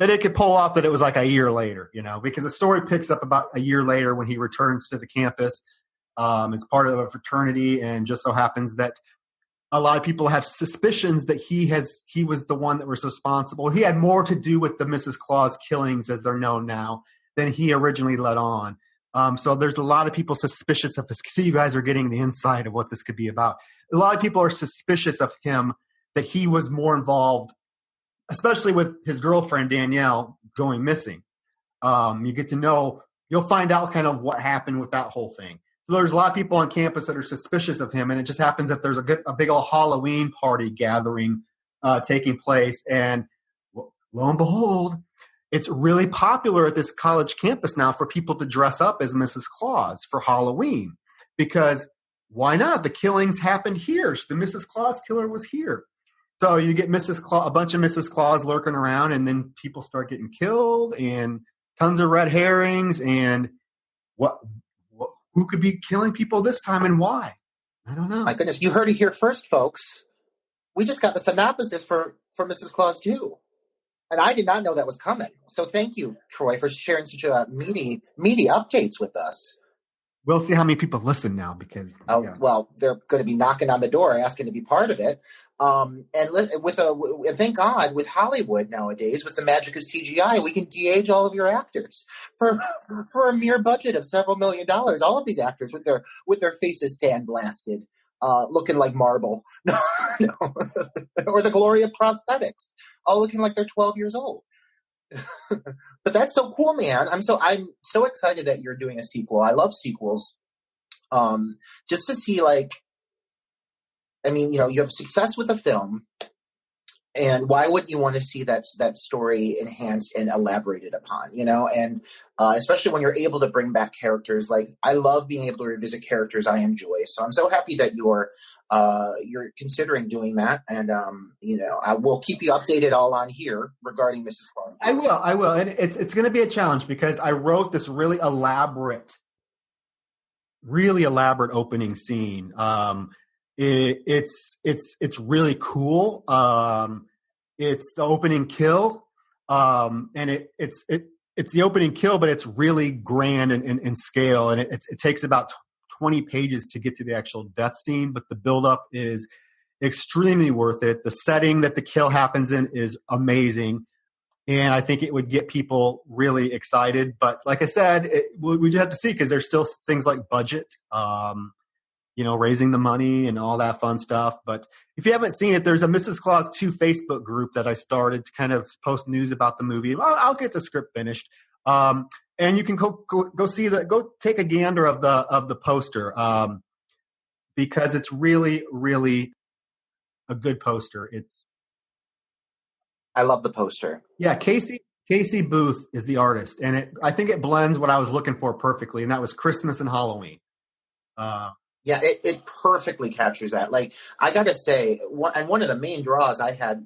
then it could pull off that it was like a year later, because the story picks up about a year later when he returns to the campus. It's part of a fraternity, and just so happens that a lot of people have suspicions that he was the one that was responsible. He had more to do with the Mrs. Claus killings, as they're known now, than he originally let on. So there's a lot of people suspicious of this. See, you guys are getting the insight of what this could be about. A lot of people are suspicious of him, that he was more involved, especially with his girlfriend, Danielle, going missing. You get to know, you'll find out kind of what happened with that whole thing. So there's a lot of people on campus that are suspicious of him, and it just happens that there's a big old Halloween party gathering taking place, and lo and behold, it's really popular at this college campus now for people to dress up as Mrs. Claus for Halloween, because why not? The killings happened here. The Mrs. Claus killer was here. So you get a bunch of Mrs. Claus lurking around, and then people start getting killed, and tons of red herrings, and who could be killing people this time and why? I don't know. My goodness, you heard it here first, folks. We just got the synopsis for Mrs. Claus 2. And I did not know that was coming. So thank you, Troy, for sharing such a meaty updates with us. We'll see how many people listen now because well, they're going to be knocking on the door asking to be part of it. And thank God, with Hollywood nowadays, with the magic of CGI, we can de-age all of your actors for a mere budget of several $1 million. All of these actors with their faces sandblasted, looking like marble, or the glory of prosthetics, all looking like they're 12 years old. But that's so cool, man. I'm so excited that you're doing a sequel. I love sequels. Just to see, you have success with a film, and why wouldn't you want to see that story enhanced and elaborated upon, and especially when you're able to bring back characters. Like, I love being able to revisit characters I enjoy. So I'm so happy that you're considering doing that. And, I will keep you updated all on here regarding Mrs. Claus. I will. And it's going to be a challenge because I wrote this really elaborate opening scene. It's really cool. It's the opening kill. And it's the opening kill, but it's really grand in scale. And it takes about 20 pages to get to the actual death scene, but the buildup is extremely worth it. The setting that the kill happens in is amazing. And I think it would get people really excited. But like I said, we just have to see, because there's still things like budget. raising the money and all that fun stuff. But if you haven't seen it, there's a Mrs. Claus 2 Facebook group that I started to kind of post news about the movie. I'll get the script finished. And you can go see go take a gander of the poster. Because it's really, really a good poster. I love the poster. Yeah. Casey Booth is the artist, and I think it blends what I was looking for perfectly. And that was Christmas and Halloween. Yeah, it perfectly captures that. Like, I got to say, one of the main draws I had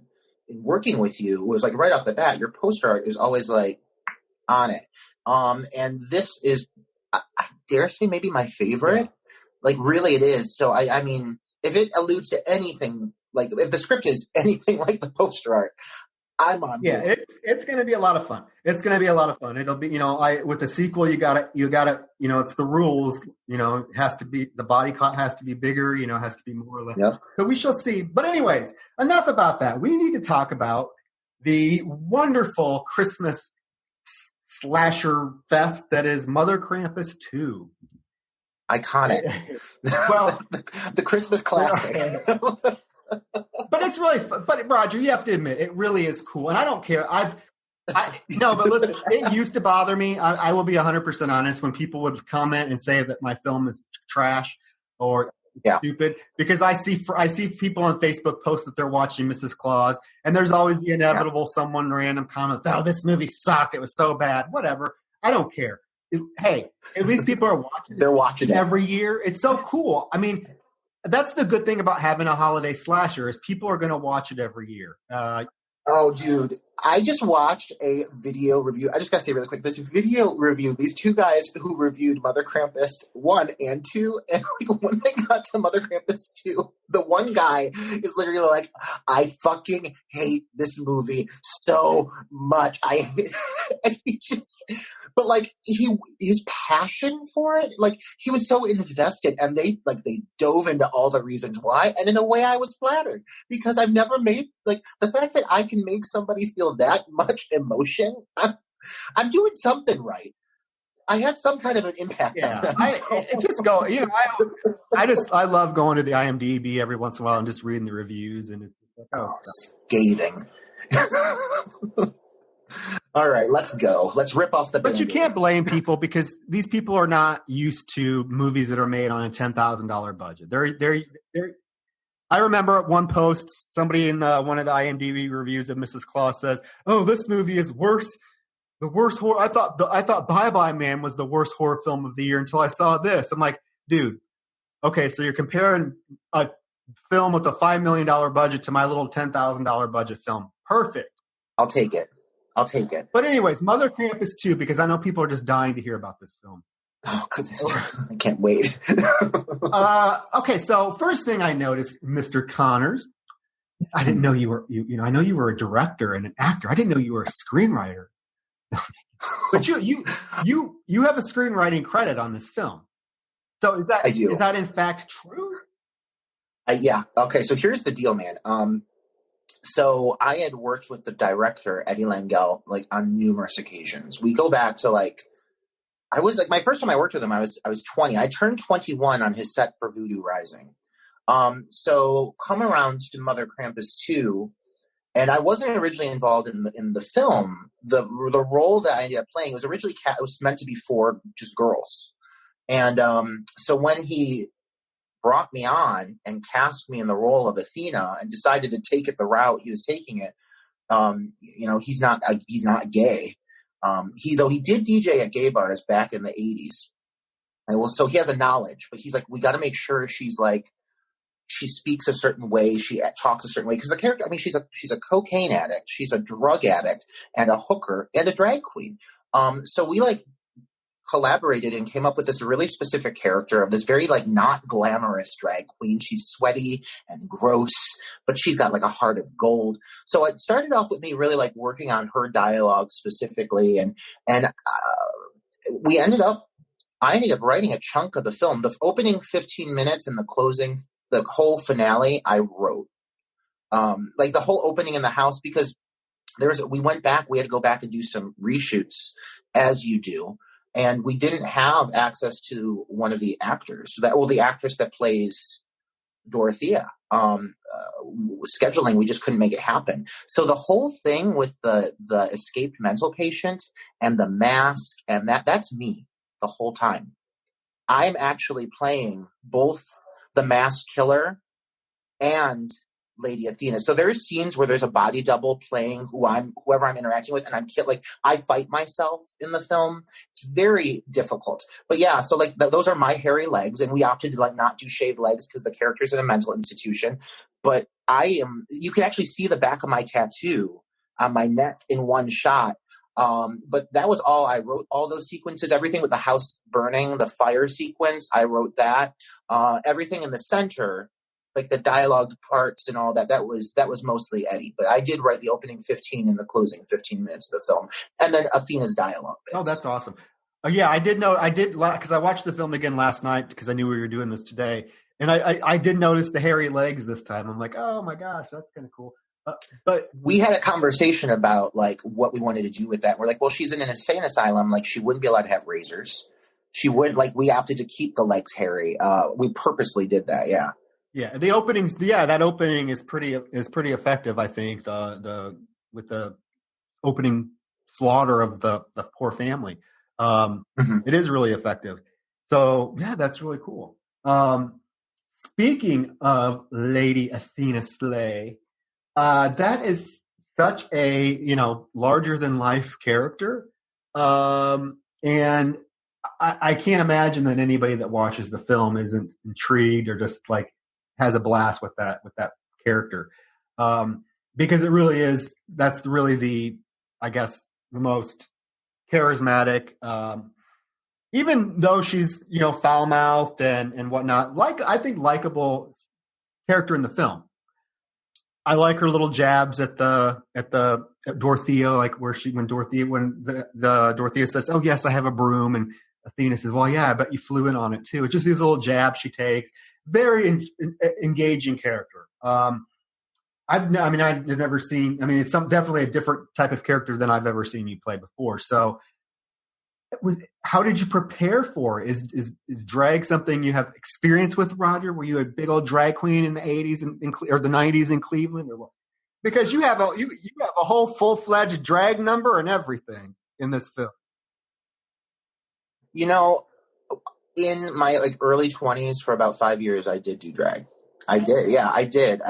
in working with you was like right off the bat, your poster art is always like on it. And this is, I dare say, maybe my favorite. Yeah. Like, really, it is. So, I mean, if it alludes to anything, like if the script is anything like the poster art, I'm on. Yeah, it's going to be a lot of fun. It's going to be a lot of fun. It'll be, with the sequel, you got to, it's the rules, it has to be, the body count has to be bigger, has to be more or less. Yep. So we shall see. But anyways, enough about that. We need to talk about the wonderful Christmas slasher fest that is Mother Krampus 2. Iconic. Well, the Christmas classic. But it's really fun. But Roger, you have to admit, it really is cool. And I don't care. No, but listen, it used to bother me. I will be 100% honest when people would comment and say that my film is trash or stupid, because I see people on Facebook post that they're watching Mrs. Claus, and there's always the inevitable someone random comments, "Oh, this movie sucked. It was so bad." Whatever. I don't care. Hey, at least people are watching it. They're watching it every year. It's so cool. I mean, that's the good thing about having a holiday slasher is people are going to watch it every year. Oh, dude. I just watched a video review. I just got to say really quick, this video review, these two guys who reviewed Mother Krampus 1 and 2, and like when they got to Mother Krampus 2, the one guy is literally like, I fucking hate this movie so much. And he just, but like his passion for it, like he was so invested, and they dove into all the reasons why. And in a way I was flattered, because I've never made, like, the fact that I can make somebody feel that much emotion, I'm doing something right. I had some kind of an impact on them. I love going to the IMDb every once in a while and just reading the reviews, and it's scathing. All right, let's go. Let's rip off the But you can't blame people, because these people are not used to movies that are made on a $10,000 budget. They're I remember at one post, somebody in one of the IMDb reviews of Mrs. Claus says, "Oh, this movie is worse. The worst horror. I thought Bye Bye Man was the worst horror film of the year until I saw this." I'm like, dude, okay, so you're comparing a film with a $5 million budget to my little $10,000 budget film. Perfect. I'll take it. But anyways, Mother Krampus 2, because I know people are just dying to hear about this film. Oh, goodness. I can't wait. Okay, so first thing I noticed, Mr. Connors, I didn't know you were, I know you were a director and an actor. I didn't know you were a screenwriter. But you have a screenwriting credit on this film. So is that in fact true? Yeah. Okay, so here's the deal, man. So I had worked with the director, Eddie Langell, like on numerous occasions. We go back to I was like, my first time I worked with him, I was 20. I turned 21 on his set for Voodoo Rising. So come around to Mother Krampus 2, and I wasn't originally involved in the film. The role that I ended up playing was originally it was meant to be for just girls. And so when he brought me on and cast me in the role of Athena and decided to take it the route he was taking it, he's not gay. He did DJ at gay bars back in the 80s. And so he has a knowledge, but he's like, we got to make sure she speaks a certain way, she talks a certain way, because the character, I mean, she's a cocaine addict, she's a drug addict, and a hooker, and a drag queen. So we collaborated and came up with this really specific character of this very not glamorous drag queen. She's sweaty and gross, but she's got a heart of gold. So it started off with me really working on her dialogue specifically, and I ended up writing a chunk of the film. The opening 15 minutes and the whole finale I wrote. The whole opening in the house, because we had to go back and do some reshoots, as you do. and we didn't have access to one of the actors. The actress that plays Dorothea. Scheduling, we just couldn't make it happen. So the whole thing with the escaped mental patient and the mask and that's me the whole time. I'm actually playing both the masked killer and Lady Athena. So there's scenes where there's a body double playing whoever I'm interacting with, and I fight myself in the film. It's very difficult. But yeah, so those are my hairy legs, and we opted to not do shaved legs because the character's in a mental institution. But you can actually see the back of my tattoo on my neck in one shot. But that was all I wrote, all those sequences, everything with the house burning, the fire sequence, I wrote that. Everything in the center, like the dialogue parts and all that was mostly Eddie. But I did write the opening 15 and the closing 15 minutes of the film. And then Athena's dialogue bits. Oh, that's awesome. Yeah, I did because I watched the film again last night because I knew we were doing this today. And I did notice the hairy legs this time. I'm like, oh my gosh, that's kind of cool. But we had a conversation about what we wanted to do with that. We're like, well, she's in an insane asylum. She wouldn't be allowed to have razors. She would we opted to keep the legs hairy. We purposely did that. Yeah. Yeah. The openings. Yeah. That opening is pretty effective. I think with the opening slaughter of the poor family. It is really effective. So yeah, that's really cool. Speaking of Lady Athena Slay, that is such a, larger than life character. And I can't imagine that anybody that watches the film isn't intrigued or just has a blast with that character. Because it really is, that's really the most charismatic, even though she's, foul mouthed and whatnot, I think likable character in the film. I like her little jabs at Dorothea, when Dorothea says, "Oh yes, I have a broom," and Athena says, "Well, yeah, I bet you flew in on it too." It's just these little jabs she takes. Very engaging character. I've never seen. It's definitely a different type of character than I've ever seen you play before. So, how did you prepare for it? Is drag something you have experience with, Roger? Were you a big old drag queen in the 80s or the 90s in Cleveland, or what? Because you have a whole full-fledged drag number and everything in this film. In my early 20s for about 5 years, I did do drag. I did. Yeah, I did.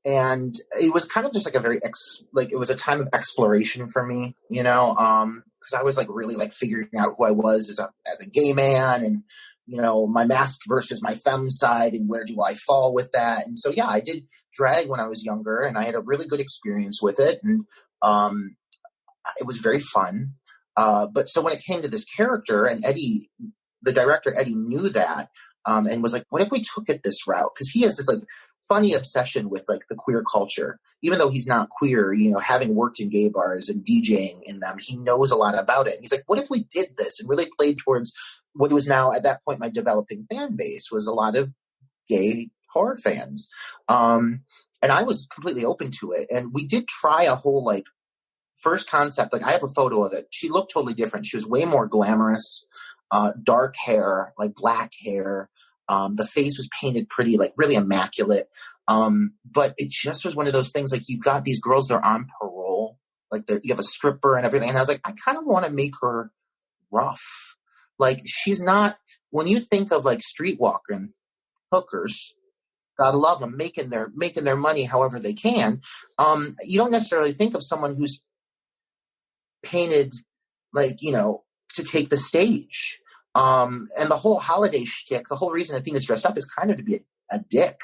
And it was kind of just it was a time of exploration for me, because I was really figuring out who I was as a gay man, and my mask versus my femme side, and where do I fall with that. And so yeah, I did drag when I was younger, and I had a really good experience with it, and it was very fun. But so when it came to this character, and Eddie, the director Eddie, knew that, and was like, what if we took it this route? Because he has this funny obsession with the queer culture, even though he's not queer, having worked in gay bars and DJing in them, he knows a lot about it. And he's like, what if we did this and really played towards what was now at that point my developing fan base was a lot of gay horror fans. And I was completely open to it. And we did try a whole first concept. I have a photo of it. She looked totally different. She was way more glamorous, dark hair, black hair. The face was painted pretty, really immaculate. But it just was one of those things, you've got these girls that are on parole, you have a stripper and everything. And I was like, I kind of want to make her rough. She's not, when you think of streetwalking hookers, gotta love them, making their money however they can. You don't necessarily think of someone who's painted to take the stage. And the whole holiday shtick, the whole reason Athena's dressed up is kind of to be a dick.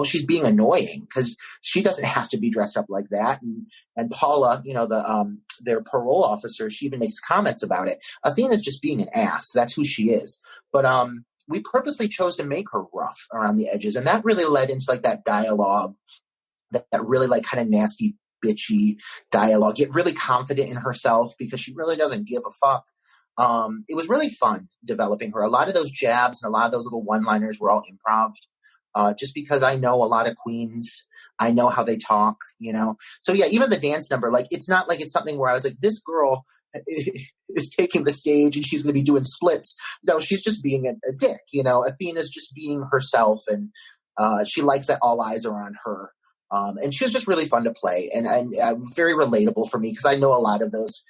She's being annoying because she doesn't have to be dressed up like that. And Paula, their parole officer, she even makes comments about it. Athena's just being an ass. That's who she is. But we purposely chose to make her rough around the edges. And that really led into that dialogue, that really kind of nasty, bitchy dialogue. Get really confident in herself because she really doesn't give a fuck. It was really fun developing her. A lot of those jabs and a lot of those little one-liners were all improv. Just because I know a lot of queens, I know how they talk, So yeah, even the dance number, it's not it's something where I was like, this girl is taking the stage and she's going to be doing splits. No, she's just being a dick. Athena's just being herself, and she likes that all eyes are on her. And she was just really fun to play, and very relatable for me because I know a lot of those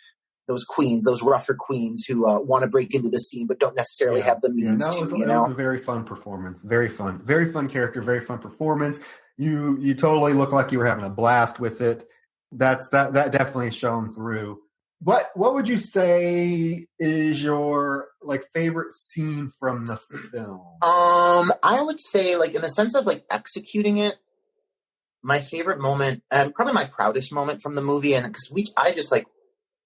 queens, those rougher queens who want to break into the scene but don't necessarily have the means to. It was a very fun performance. Very fun character. Very fun performance. You totally look like you were having a blast with it. That definitely shone through. What would you say is your favorite scene from the film? I would say in the sense of executing it, my favorite moment and probably my proudest moment from the movie, and because I just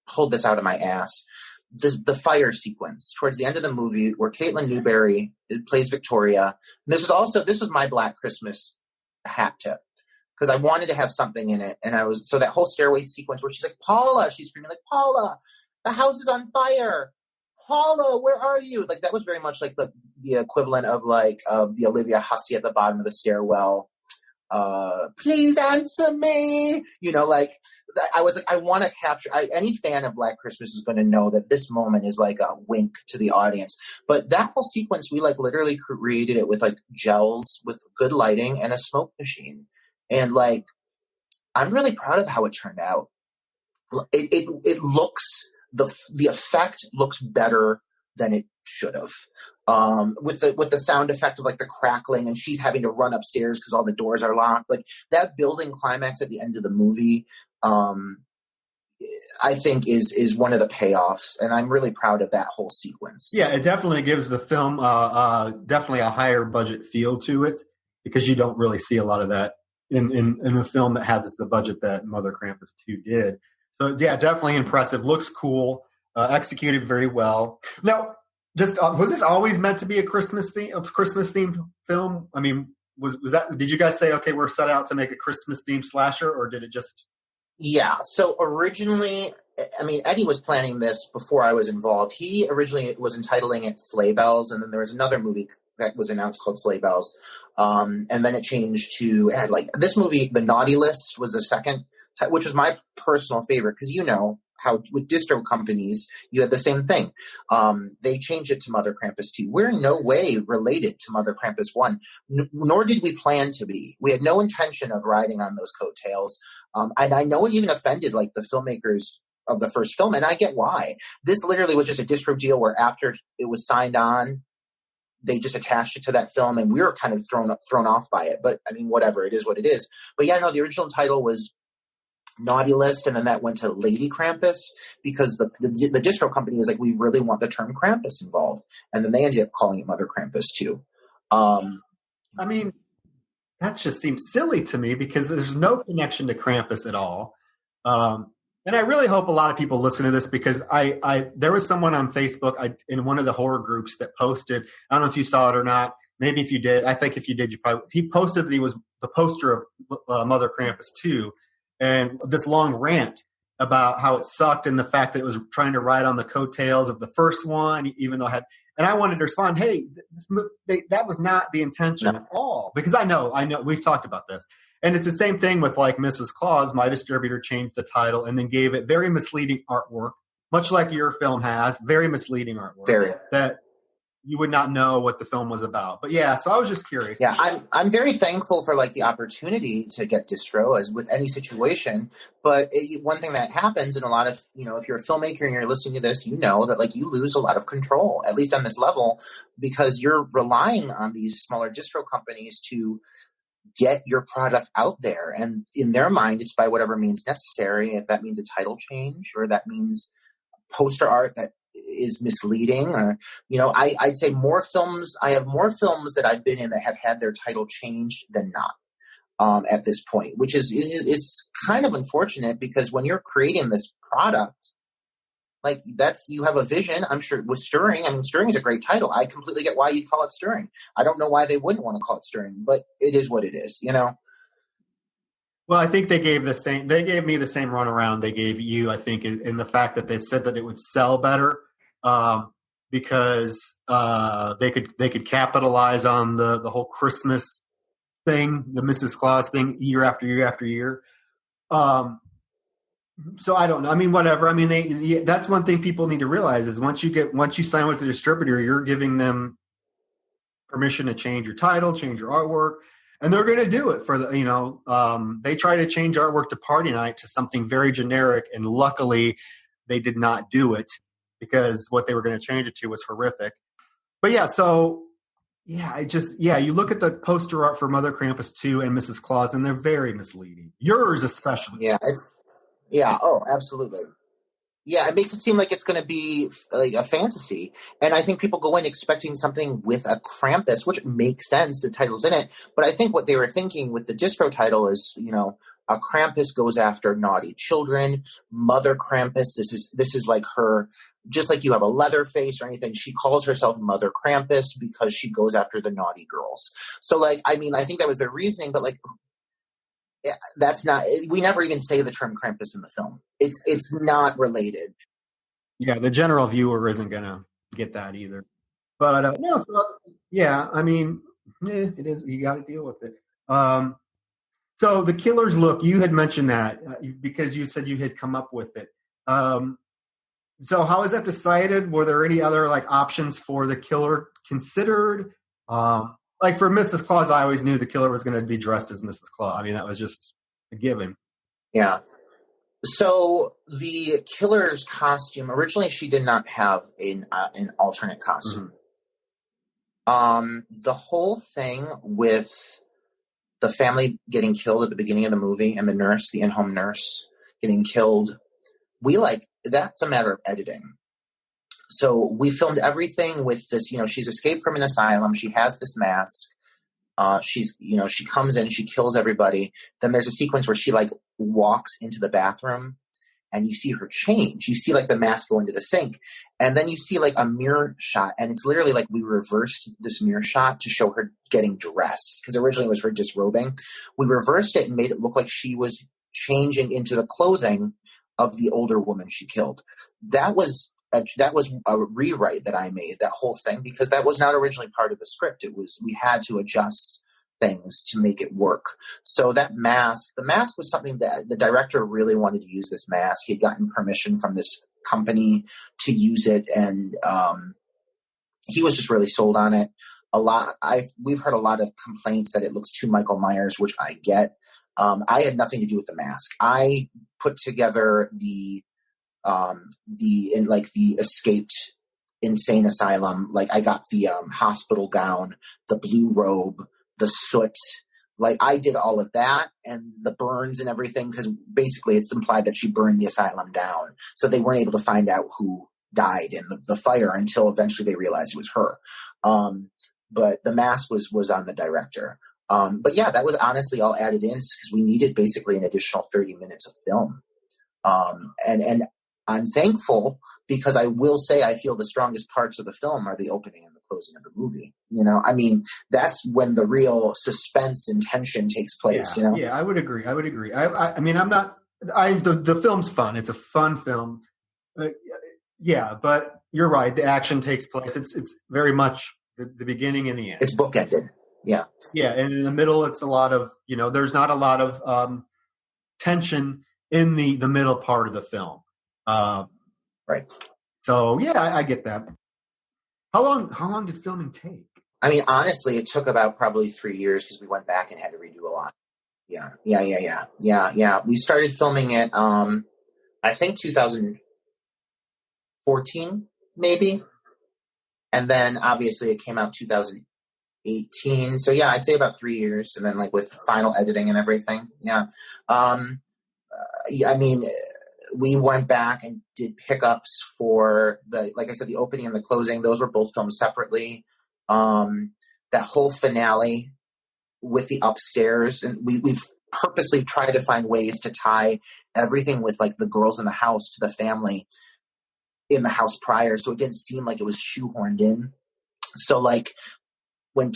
pulled this out of my ass, the fire sequence towards the end of the movie where Caitlin Newberry plays Victoria. And this was my Black Christmas hat tip, because I wanted to have something in it. And so that whole stairway sequence where she's like, Paula, she's screaming Paula, the house is on fire. Paula, where are you? That was very much the equivalent of the Olivia Hussey at the bottom of the stairwell. Please answer me. I was I want to capture. Any fan of Black Christmas is going to know that this moment is a wink to the audience. But that whole sequence, we literally created it with gels, with good lighting and a smoke machine. And I'm really proud of how it turned out. It looks, the effect looks better than it should have. With the sound effect of the crackling, and she's having to run upstairs because all the doors are locked. That building climax at the end of the movie, I think is one of the payoffs, and I'm really proud of that whole sequence. Yeah, it definitely gives the film definitely a higher budget feel to it, because you don't really see a lot of that in a film that has the budget that Mother Krampus 2 did. So yeah, definitely impressive. Looks cool. Executed very well. Now, just was this always meant to be a Christmas themed film? I mean, was that? Did you guys say, okay, we're set out to make a Christmas themed slasher, or did it just? Yeah. So originally, Eddie was planning this before I was involved. He originally was entitling it Sleigh Bells, and then there was another movie that was announced called Sleigh Bells, and then it changed to this movie. The Naughty List was the second, which was my personal favorite, because how with distro companies you had the same thing. They changed it to Mother Krampus 2. We're in no way related to Mother Krampus 1, nor did we plan to be. We had no intention of riding on those coattails. And I know it even offended the filmmakers of the first film, and I get why. This literally was just a distro deal where after it was signed on, they just attached it to that film, and we were kind of thrown off by it. But whatever, it is what it is. But yeah, no, the original title was Naughty List, and then that went to Lady Krampus, because the distro company was we really want the term Krampus involved, and then they ended up calling it Mother Krampus 2. That just seems silly to me, because there's no connection to Krampus at all. And I really hope a lot of people listen to this, because there was someone on Facebook in one of the horror groups that posted. I don't know if you saw it or not. Maybe if you did, I think if you did, he posted that he was the poster of Mother Krampus 2. And this long rant about how it sucked, and the fact that it was trying to ride on the coattails of the first one, even though it had. And I wanted to respond, hey, that was not the intention at all, because I know we've talked about this, and it's the same thing with Mrs. Claus. My distributor changed the title and then gave it very misleading artwork, much like your film has very misleading artwork that you would not know what the film was about. But yeah, so I was just curious. Yeah, I'm very thankful for the opportunity to get distro, as with any situation. But one thing that happens in a lot of, if you're a filmmaker and you're listening to this, that you lose a lot of control, at least on this level, because you're relying on these smaller distro companies to get your product out there. And in their mind, it's by whatever means necessary. If that means a title change, or that means poster art that is misleading, or I'd say more films. I have more films that I've been in that have had their title changed than not at this point, which is kind of unfortunate, because when you're creating this product, you have a vision. I'm sure with Stirring. Stirring is a great title. I completely get why you'd call it Stirring. I don't know why they wouldn't want to call it Stirring, but it is what it is. Well, I think they gave me the same runaround they gave you, I think, in the fact that they said that it would sell better, because they could capitalize on the whole Christmas thing, the Mrs. Claus thing, year after year after year. So I don't know. I mean, whatever. I mean, that's one thing people need to realize is once you sign with the distributor, you're giving them permission to change your title, change your artwork, and they're going to do it for they try to change artwork to Party Night to something very generic, and luckily they did not do it because what they were going to change it to was horrific. But you look at the poster art for Mother Krampus 2 and Mrs. Claus, and they're very misleading. Yours especially. Oh, absolutely. Yeah, it makes it seem like it's going to be like a fantasy. And I think people go in expecting something with a Krampus, which makes sense. The title's in it. But I think what they were thinking with the distro title is, a Krampus goes after naughty children. Mother Krampus, this is like her, just like you have a Leatherface or anything. She calls herself Mother Krampus because she goes after the naughty girls. So, I think that was their reasoning. But, that's not. We never even say the term Krampus in the film. It's not related. Yeah, the general viewer isn't gonna get that either. But it is. You got to deal with it. So the killer's look. You had mentioned that because you said you had come up with it. So how is that decided? Were there any other options for the killer considered? For Mrs. Claus, I always knew the killer was going to be dressed as Mrs. Claus. I mean, that was just a given. Yeah. So the killer's costume, originally she did not have an alternate costume. Mm-hmm. The whole thing with the family getting killed at the beginning of the movie and the in-home nurse getting killed, that's a matter of editing. So we filmed everything with this, she's escaped from an asylum. She has this mask. She comes in, she kills everybody. Then there's a sequence where she walks into the bathroom and you see her change. You see the mask go into the sink. And then you see a mirror shot. And it's literally we reversed this mirror shot to show her getting dressed. Because originally it was her disrobing. We reversed it and made it look like she was changing into the clothing of the older woman she killed. That was a rewrite that I made, that whole thing, because that was not originally part of the script. We had to adjust things to make it work. So the mask was something that the director really wanted to use this mask. He had gotten permission from this company to use it, and he was just really sold on it. We've heard a lot of complaints that it looks too Michael Myers, which I get. I had nothing to do with the mask. I put together the escaped insane asylum. I got the hospital gown, the blue robe, the soot. I did all of that and the burns and everything, because basically it's implied that she burned the asylum down. So they weren't able to find out who died in the fire until eventually they realized it was her. But the mask was on the director. But yeah, that was honestly all added in because we needed basically an additional 30 minutes of film. And I'm thankful, because I will say I feel the strongest parts of the film are the opening and the closing of the movie. That's when the real suspense and tension takes place. Yeah, I would agree. I mean, the film's fun. It's a fun film. But you're right. The action takes place. It's very much the beginning and the end. It's bookended. Yeah. Yeah. And in the middle, it's a lot of, there's not a lot of tension in the middle part of the film. Right. So yeah, I get that. How long did filming take? I mean, honestly, it took about probably 3 years because we went back and had to redo a lot. Yeah. We started filming it, I think 2014, maybe. And then obviously it came out 2018. So yeah, I'd say about 3 years. And then with final editing and everything. Yeah. I mean, we went back and did pickups for like I said, the opening and the closing. Those were both filmed separately. That whole finale with the upstairs, and we've purposely tried to find ways to tie everything with the girls in the house to the family in the house prior, so it didn't seem like it was shoehorned in. So when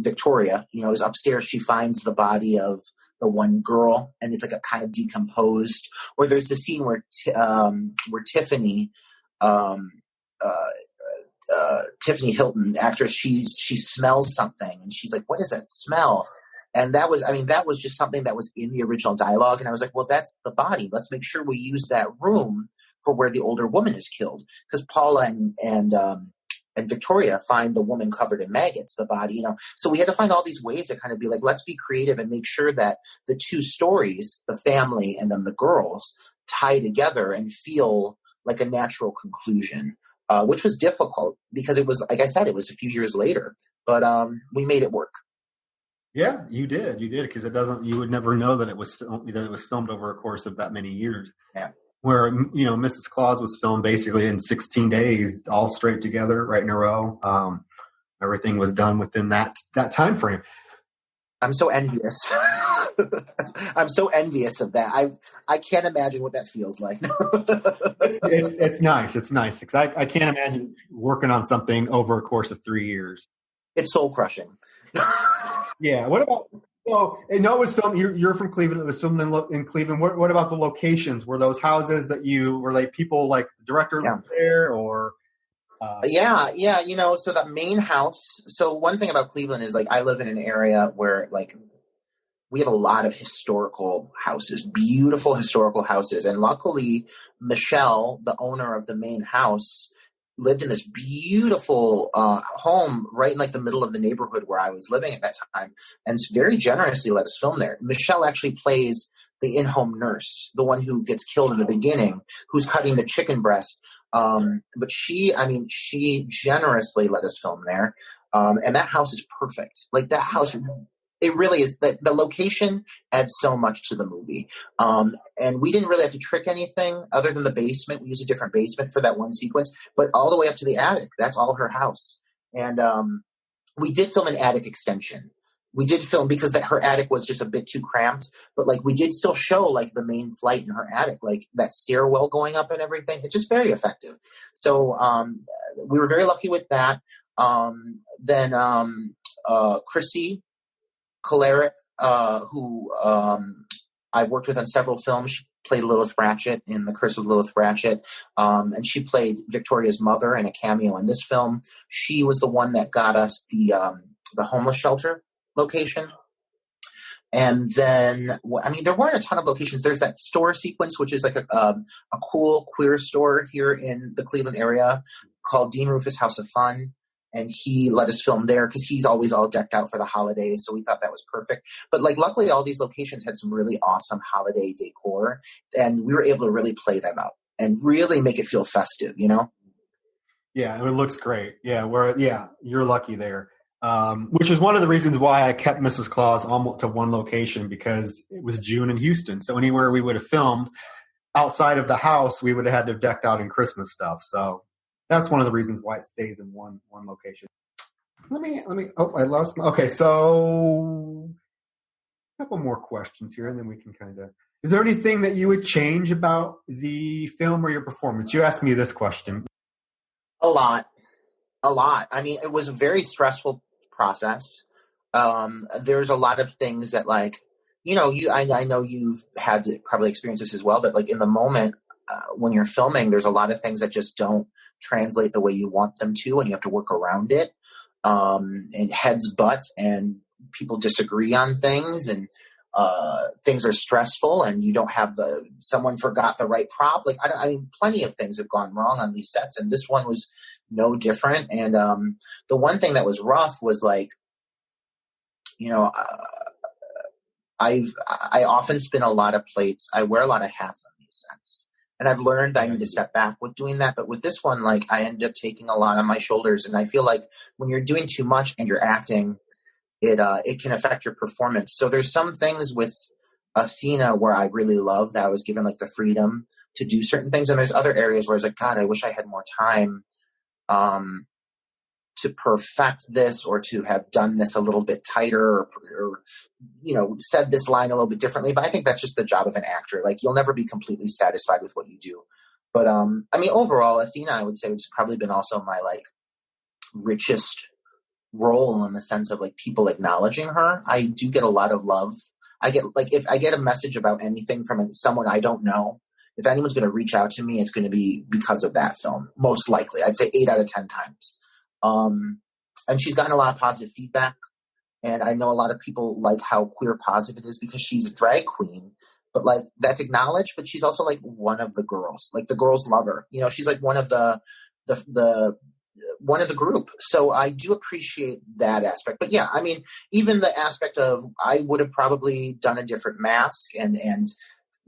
Victoria, is upstairs, she finds the body of the one girl, and it's a kind of decomposed. Or there's the scene where Tiffany, Tiffany Hilton, actress, she smells something, and she's like, "What is that smell?" And that was just something that was in the original dialogue. And I was like, well, that's the body. Let's make sure we use that room for where the older woman is killed. Because Paula and Victoria find the woman covered in maggots, the body, So we had to find all these ways to kind of be like, let's be creative and make sure that the two stories, the family and then the girls, tie together and feel like a natural conclusion, which was difficult because it was, like I said, it was a few years later, but we made it work. Yeah, you did, because you would never know that it was filmed over a course of that many years. Yeah. Where, Mrs. Claus was filmed basically in 16 days, all straight together, right in a row. Everything was done within that time frame. I'm so envious. I'm so envious of that. I can't imagine what that feels like. It's nice. It's nice because I can't imagine working on something over a course of 3 years. It's soul crushing. Yeah. What about? So, I know it was filmed. You're from Cleveland. It was filmed in Cleveland. What about the locations? Were those houses that were like people like the director lived there, or? Yeah. So that main house. So one thing about Cleveland is like I live in an area where like we have a lot of historical houses, beautiful historical houses, and luckily Michelle, the owner of the main house, lived in this beautiful home right in like the middle of the neighborhood where I was living at that time, and very generously let us film there. Michelle actually plays the in-home nurse, the one who gets killed in the beginning, who's cutting the chicken breast. But she generously let us film there. And that house is perfect. Like that house, it really is. The location adds so much to the movie. And we didn't really have to trick anything other than the basement. We used a different basement for that one sequence, but all the way up to the attic, that's all her house. And we did film an attic extension. We did film because her attic was just a bit too cramped, but like we did still show like the main flight in her attic, like that stairwell going up and everything. It's just very effective. So we were very lucky with that. Then Chrissy Coleric, who I've worked with on several films. She played Lilith Ratchet in The Curse of Lilith Ratchet, and she played Victoria's mother in a cameo in this film. She was the one that got us the homeless shelter location. And then, there weren't a ton of locations. There's that store sequence, which is like a cool queer store here in the Cleveland area called Dean Rufus House of Fun. And he let us film there because he's always all decked out for the holidays. So we thought that was perfect. But like, luckily, all these locations had some really awesome holiday decor. And we were able to really play them up and really make it feel festive, Yeah, it looks great. Yeah, you're lucky there. Which is one of the reasons why I kept Mrs. Claus almost to one location, because it was June in Houston. So anywhere we would have filmed outside of the house, we would have had to have decked out in Christmas stuff. So that's one of the reasons why it stays in one location. Let me. I lost. Okay, so a couple more questions here, and then we can kind of. Is there anything that you would change about the film or your performance? You asked me this question. A lot. It was a very stressful process. There's a lot of things that, like, I know you've had to probably experience this as well, but like in the moment when you're filming, there's a lot of things that just don't translate the way you want them to, and you have to work around it. And heads butts, and people disagree on things, and things are stressful, and you don't have someone forgot the right prop. Like, plenty of things have gone wrong on these sets, and this one was no different. And the one thing that was rough was like, I often spin a lot of plates. I wear a lot of hats on these sets, and I've learned I need to step back with doing that. But with this one, like, I ended up taking a lot on my shoulders, and I feel like when you're doing too much and you're acting, it can affect your performance. So there's some things with Athena where I really love that I was given like the freedom to do certain things, and there's other areas where I was like, God, I wish I had more time to perfect this, or to have done this a little bit tighter, or said this line a little bit differently. But I think that's just the job of an actor. Like, you'll never be completely satisfied with what you do. But overall, Athena, I would say, has probably been also my like richest role, in the sense of like people acknowledging her. I do get a lot of love. I get like, if I get a message about anything from someone I don't know, if anyone's going to reach out to me, it's going to be because of that film. Most likely, I'd say 8 out of 10 times. And she's gotten a lot of positive feedback. And I know a lot of people like how queer positive it is because she's a drag queen, but like that's acknowledged, but she's also like one of the girls, like the girls love her. You know, she's like one of the one of the group. So I do appreciate that aspect. But yeah, I mean, even the aspect of I would have probably done a different mask and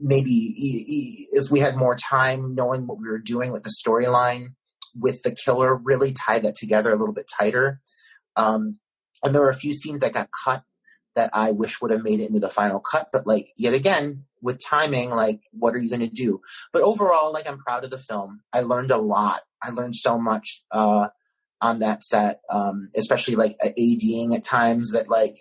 maybe if we had more time knowing what we were doing with the storyline with the killer, really tie that together a little bit tighter. And there were a few scenes that got cut that I wish would have made it into the final cut. But like, yet again, with timing, like, what are you going to do? But overall, like, I'm proud of the film. I learned a lot. I learned so much on that set, especially like ADing at times that like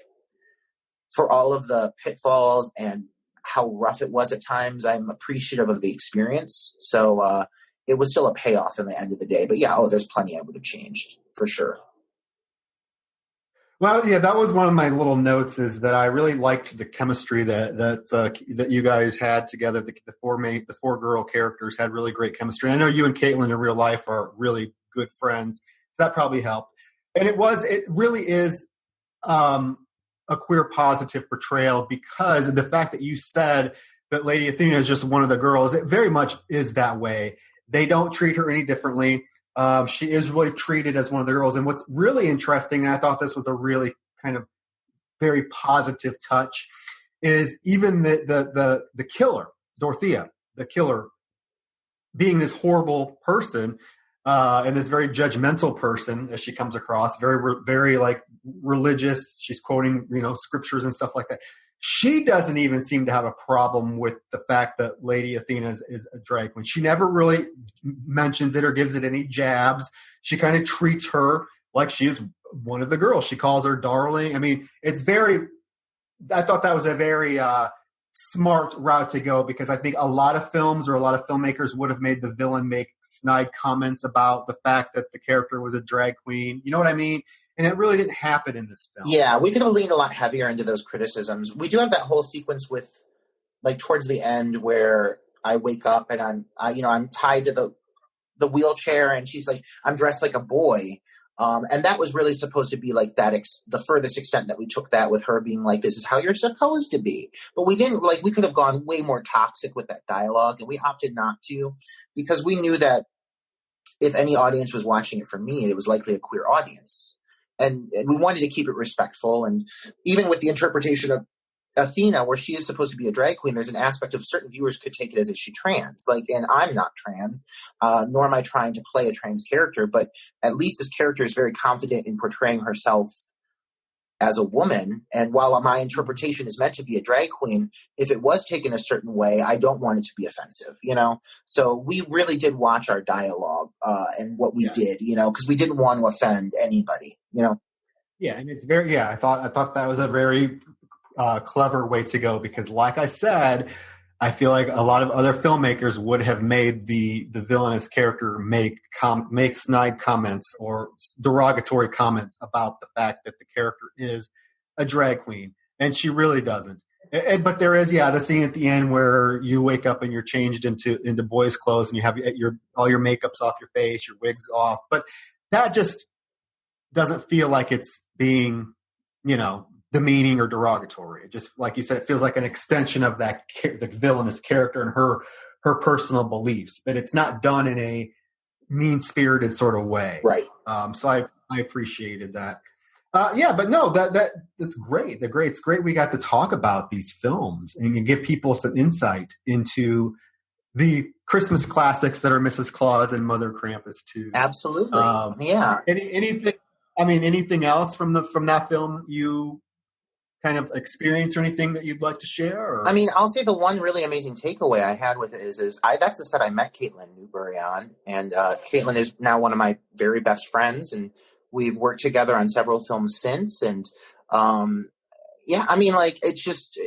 for all of the pitfalls and how rough it was at times, I'm appreciative of the experience. So it was still a payoff in the end of the day. But yeah, there's plenty I would have changed for sure. Well, yeah, that was one of my little notes. Is that I really liked the chemistry that you guys had together. The four girl characters had really great chemistry. I know you and Caitlin in real life are really good friends, so that probably helped. And it really is a queer positive portrayal because of the fact that you said that Lady Athena is just one of the girls. It very much is that way. They don't treat her any differently. She is really treated as one of the girls. And what's really interesting, and I thought this was a really kind of very positive touch, is even the killer, Dorothea, the killer, being this horrible person and this very judgmental person as she comes across, very like religious. She's quoting, scriptures and stuff like that. She doesn't even seem to have a problem with the fact that Lady Athena is a drag queen. She never really mentions it or gives it any jabs. She kind of treats her like she is one of the girls. She calls her darling. I mean, I thought that was a very smart route to go because I think a lot of films or a lot of filmmakers would have made the villain make snide comments about the fact that the character was a drag queen. You know what I mean? And it really didn't happen in this film. Yeah, we could have leaned a lot heavier into those criticisms. We do have that whole sequence with, like, towards the end where I wake up and I'm tied to the wheelchair, and she's like, I'm dressed like a boy. And that was really supposed to be like that, the furthest extent that we took that with her being like, this is how you're supposed to be. But we didn't, like, we could have gone way more toxic with that dialogue, and we opted not to because we knew that if any audience was watching it from me, it was likely a queer audience. And we wanted to keep it respectful. And even with the interpretation of Athena, where she is supposed to be a drag queen, there's an aspect of certain viewers could take it as, is she trans? Like, and I'm not trans, nor am I trying to play a trans character, but at least this character is very confident in portraying herself as a woman. And while my interpretation is meant to be a drag queen, if it was taken a certain way, I don't want it to be offensive, So we really did watch our dialogue and what we did, because we didn't want to offend anybody, Yeah, and it's I thought that was a very clever way to go because, like I said, I feel like a lot of other filmmakers would have made the villainous character make snide comments or derogatory comments about the fact that the character is a drag queen, and she really doesn't. But there is, the scene at the end where you wake up and you're changed into boys' clothes and you have all your makeup's off your face, your wig's off, but that just doesn't feel like it's being, demeaning or derogatory. It just, like you said, it feels like an extension of the villainous character and her personal beliefs, but it's not done in a mean-spirited sort of way. Right. So I appreciated that. But no, that's great. It's great we got to talk about these films and give people some insight into the Christmas classics that are Mrs. Claus and Mother Krampus too. Absolutely. Anything else from that film you kind of experience or anything that you'd like to share? Or? I mean, I'll say the one really amazing takeaway I had with it is that's the set I met Caitlin Newberry on, and Caitlin is now one of my very best friends, and we've worked together on several films since, and it's just,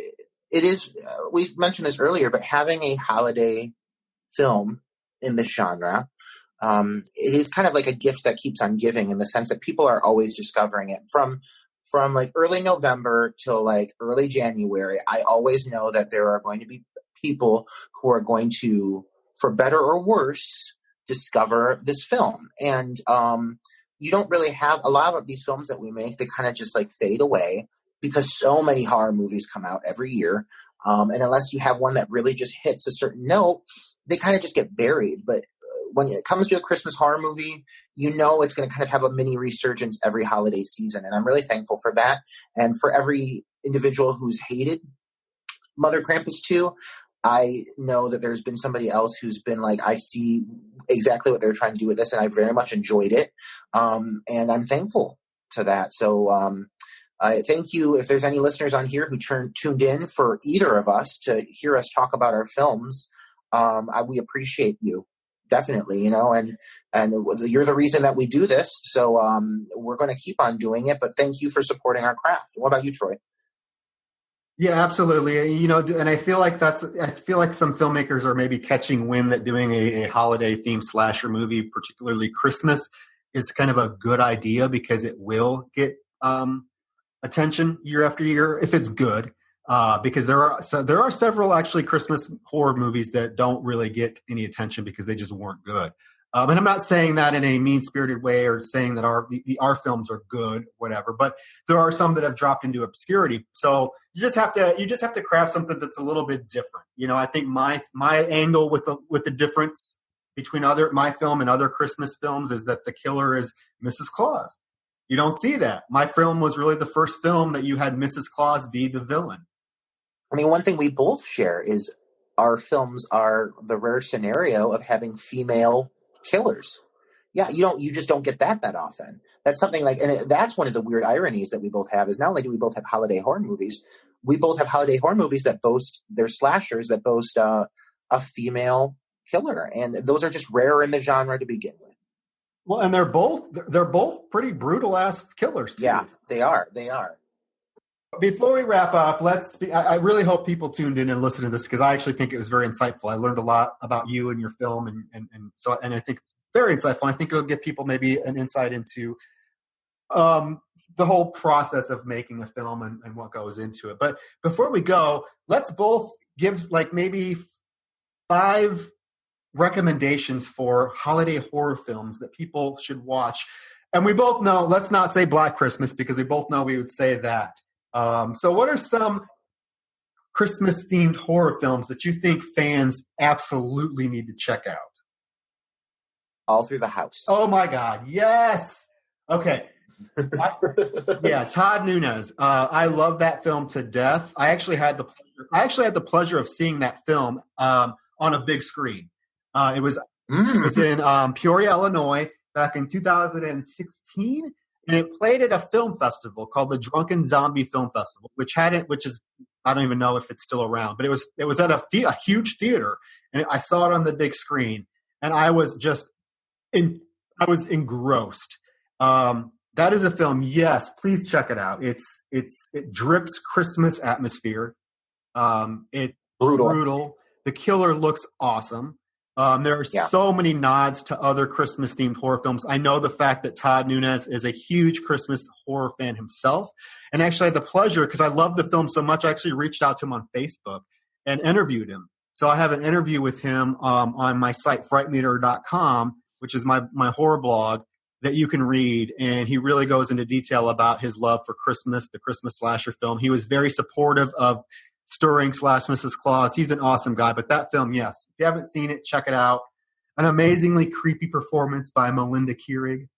it is, we mentioned this earlier, but having a holiday film in this genre, it is kind of like a gift that keeps on giving in the sense that people are always discovering it from like early November till like early January. I always know that there are going to be people who are going to, for better or worse, discover this film. And you don't really have a lot of these films that we make. They kind of just like fade away because so many horror movies come out every year. And unless you have one that really just hits a certain note, they kind of just get buried. But when it comes to a Christmas horror movie, you know it's going to kind of have a mini resurgence every holiday season. And I'm really thankful for that. And for every individual who's hated Mother Krampus 2, I know that there's been somebody else who's been like, I see exactly what they're trying to do with this, and I very much enjoyed it. And I'm thankful to that. So I thank you. If there's any listeners on here who tuned in for either of us to hear us talk about our films, we appreciate you. Definitely, and you're the reason that we do this. So we're going to keep on doing it, but thank you for supporting our craft. What about you, Troy? Yeah, absolutely. And I feel like some filmmakers are maybe catching wind that doing a holiday themed slasher movie, particularly Christmas, is kind of a good idea because it will get attention year after year if it's good. Because there are several actually Christmas horror movies that don't really get any attention because they just weren't good. And I'm not saying that in a mean-spirited way or saying that our films are good, whatever. But there are some that have dropped into obscurity. So you just have to craft something that's a little bit different. I think my angle with the difference between my film and other Christmas films is that the killer is Mrs. Claus. You don't see that. My film was really the first film that you had Mrs. Claus be the villain. I mean, one thing we both share is our films are the rare scenario of having female killers. Yeah, you just don't get that often. That's something and that's one of the weird ironies that we both have is not only do we both have holiday horror movies, we both have holiday horror movies that boast, they're slashers that boast a female killer. And those are just rare in the genre to begin with. Well, and they're both pretty brutal ass killers too. Yeah, they are. Before we wrap up, I really hope people tuned in and listened to this because I actually think it was very insightful. I learned a lot about you and your film, and I think it's very insightful. I think it'll give people maybe an insight into the whole process of making a film and what goes into it. But before we go, let's both give maybe 5 recommendations for holiday horror films that people should watch. And we both know, let's not say Black Christmas because we both know we would say that. So what are some Christmas-themed horror films that you think fans absolutely need to check out? All Through the House. Oh, my God. Yes. Okay. Todd Nunez. I love that film to death. I actually had the pleasure of seeing that film on a big screen. It was in Peoria, Illinois, back in 2016. And it played at a film festival called the Drunken Zombie Film Festival, which is I don't even know if it's still around, but it was at a huge theater, and I saw it on the big screen, and I was engrossed. That is a film. Yes, please check it out. It drips Christmas atmosphere. It's brutal. The killer looks awesome. There are so many nods to other Christmas-themed horror films. I know the fact that Todd Nunez is a huge Christmas horror fan himself. And actually I had the pleasure, because I love the film so much, I actually reached out to him on Facebook and interviewed him. So I have an interview with him on my site, frightmeter.com, which is my horror blog that you can read. And he really goes into detail about his love for Christmas, the Christmas slasher film. He was very supportive of Stirring / Mrs. Claus. He's an awesome guy. But that film, yes. If you haven't seen it, check it out. An amazingly creepy performance by Melinda Keurig.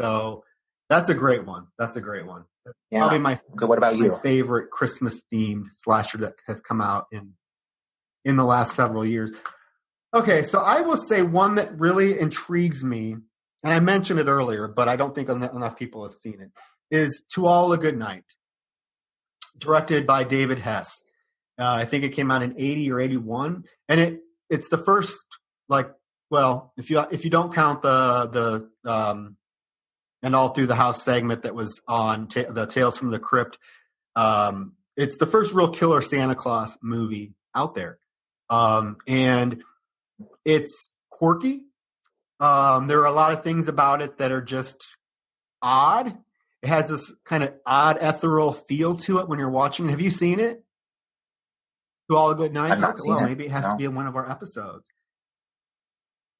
So that's a great one. Yeah. Probably my what about you? Favorite Christmas-themed slasher that has come out in the last several years. Okay, so I will say one that really intrigues me, and I mentioned it earlier, but I don't think enough people have seen it, is To All a Good Night, directed by David Hess. I think it came out in 80 or 81, and it's the first, if you don't count the and All Through the House segment that was on the Tales from the Crypt, it's the first real killer Santa Claus movie out there. And it's quirky. There are a lot of things about it that are just odd. It has this kind of odd ethereal feel to it when you're watching it. Have you seen it? To All a Good Night? I've not seen it. Maybe it has to be in one of our episodes.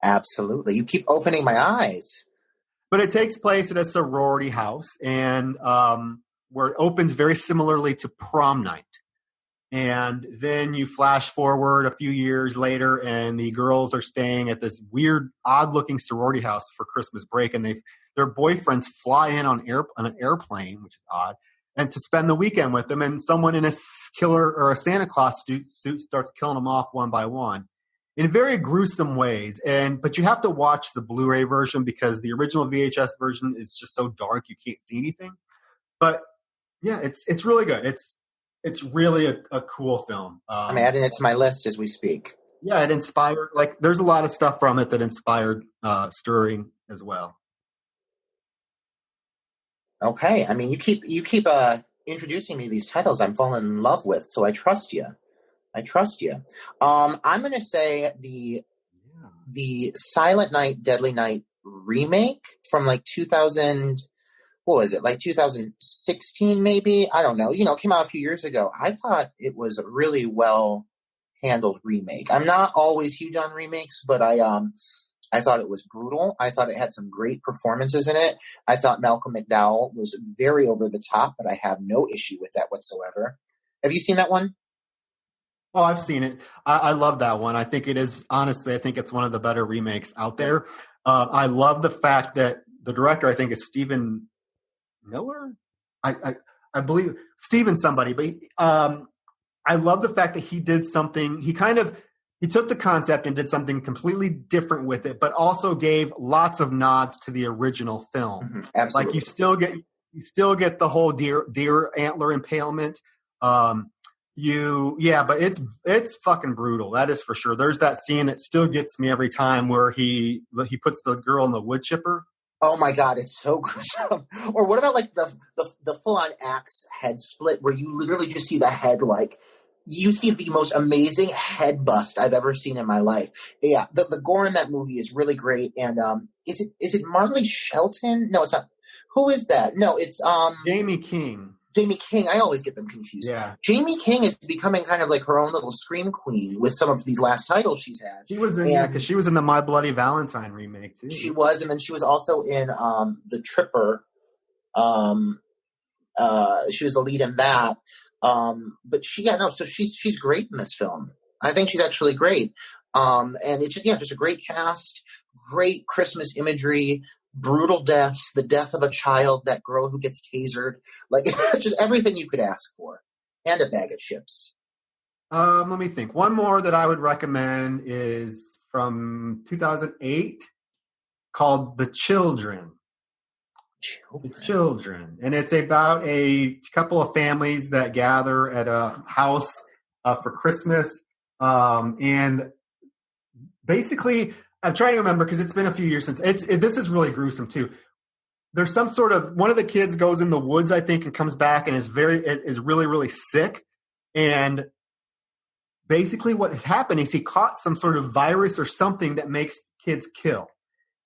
Absolutely. You keep opening my eyes. But it takes place at a sorority house, and where it opens very similarly to Prom Night. And then you flash forward a few years later, and the girls are staying at this weird, odd-looking sorority house for Christmas break, and their boyfriends fly in on an airplane, which is odd, and to spend the weekend with them. And someone in a killer or a Santa Claus suit starts killing them off one by one in very gruesome ways. But you have to watch the Blu-ray version because the original VHS version is just so dark you can't see anything. But yeah, it's really good. It's really a cool film. I'm adding it to my list as we speak. Yeah, it inspired, there's a lot of stuff from it that inspired Stirring as well. Okay. I mean, you keep introducing me to these titles I'm falling in love with, so I trust you. I'm going to say the Silent Night, Deadly Night remake from 2000. What was it, 2016 maybe? I don't know. It came out a few years ago. I thought it was a really well handled remake. I'm not always huge on remakes, but I thought it was brutal. I thought it had some great performances in it. I thought Malcolm McDowell was very over the top, but I have no issue with that whatsoever. Have you seen that one? Oh, I've seen it. I love that one. I think it is, honestly, I think it's one of the better remakes out there. I love the fact that the director, I think, is Stephen Miller? I believe Steven somebody, but I love the fact that he did something. He took the concept and did something completely different with it, but also gave lots of nods to the original film. Mm-hmm. Absolutely. You still get the whole deer antler impalement. But it's fucking brutal. That is for sure. There's that scene that still gets me every time where he puts the girl in the wood chipper. Oh my God, it's so gruesome. Or what about the full-on axe head split where you literally just see the head, you see the most amazing head bust I've ever seen in my life. Yeah, the gore in that movie is really great. And is it Marley Shelton? No, it's not. Who is that? No, it's Jamie King. Jamie King. I always get them confused. Yeah. Jamie King is becoming kind of like her own little scream queen with some of these last titles she's had. She was in because she was in the My Bloody Valentine remake too. She was, and then she was also in The Tripper. She was the lead in that. But so she's great in this film. I think she's actually great. And it's just a great cast, great Christmas imagery, brutal deaths, the death of a child, that girl who gets tasered, just everything you could ask for, and a bag of chips. Let me think. One more that I would recommend is from 2008 called The Children. The Children. And it's about a couple of families that gather at a house for Christmas. And basically, I'm trying to remember because it's been a few years since. This is really gruesome too. There's some sort of, one of the kids goes in the woods, I think, and comes back and is really, really sick. And basically what has happened is he caught some sort of virus or something that makes kids kill.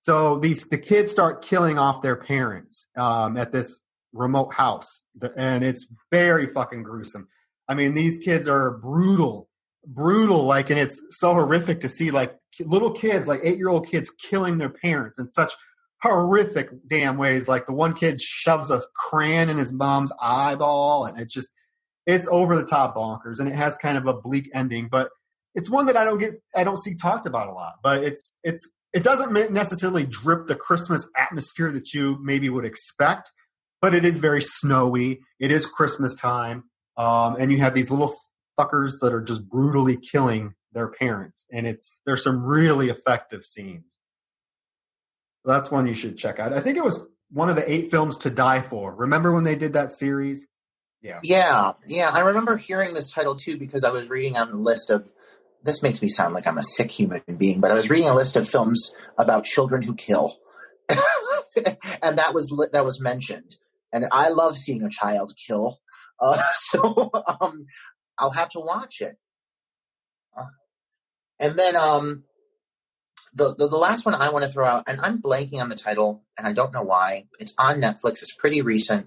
So the kids start killing off their parents at this remote house. And it's very fucking gruesome. I mean, these kids are brutal, and it's so horrific to see little kids, 8-year-old kids killing their parents in such horrific damn ways. The one kid shoves a crayon in his mom's eyeball, and it's over the top bonkers, and it has kind of a bleak ending, but it's one that I don't see talked about a lot, but it doesn't necessarily drip the Christmas atmosphere that you maybe would expect, but it is very snowy. It is Christmas time. And you have these little fuckers that are just brutally killing their parents. And there's some really effective scenes. So that's one you should check out. I think it was one of the 8 films to die for. Remember when they did that series? Yeah. Yeah. I remember hearing this title too, because I was reading on the list of, this makes me sound like I'm a sick human being, but I was reading a list of films about children who kill. And that was mentioned. And I love seeing a child kill. So I'll have to watch it. And then the last one I want to throw out, and I'm blanking on the title, and I don't know why. It's on Netflix. It's pretty recent.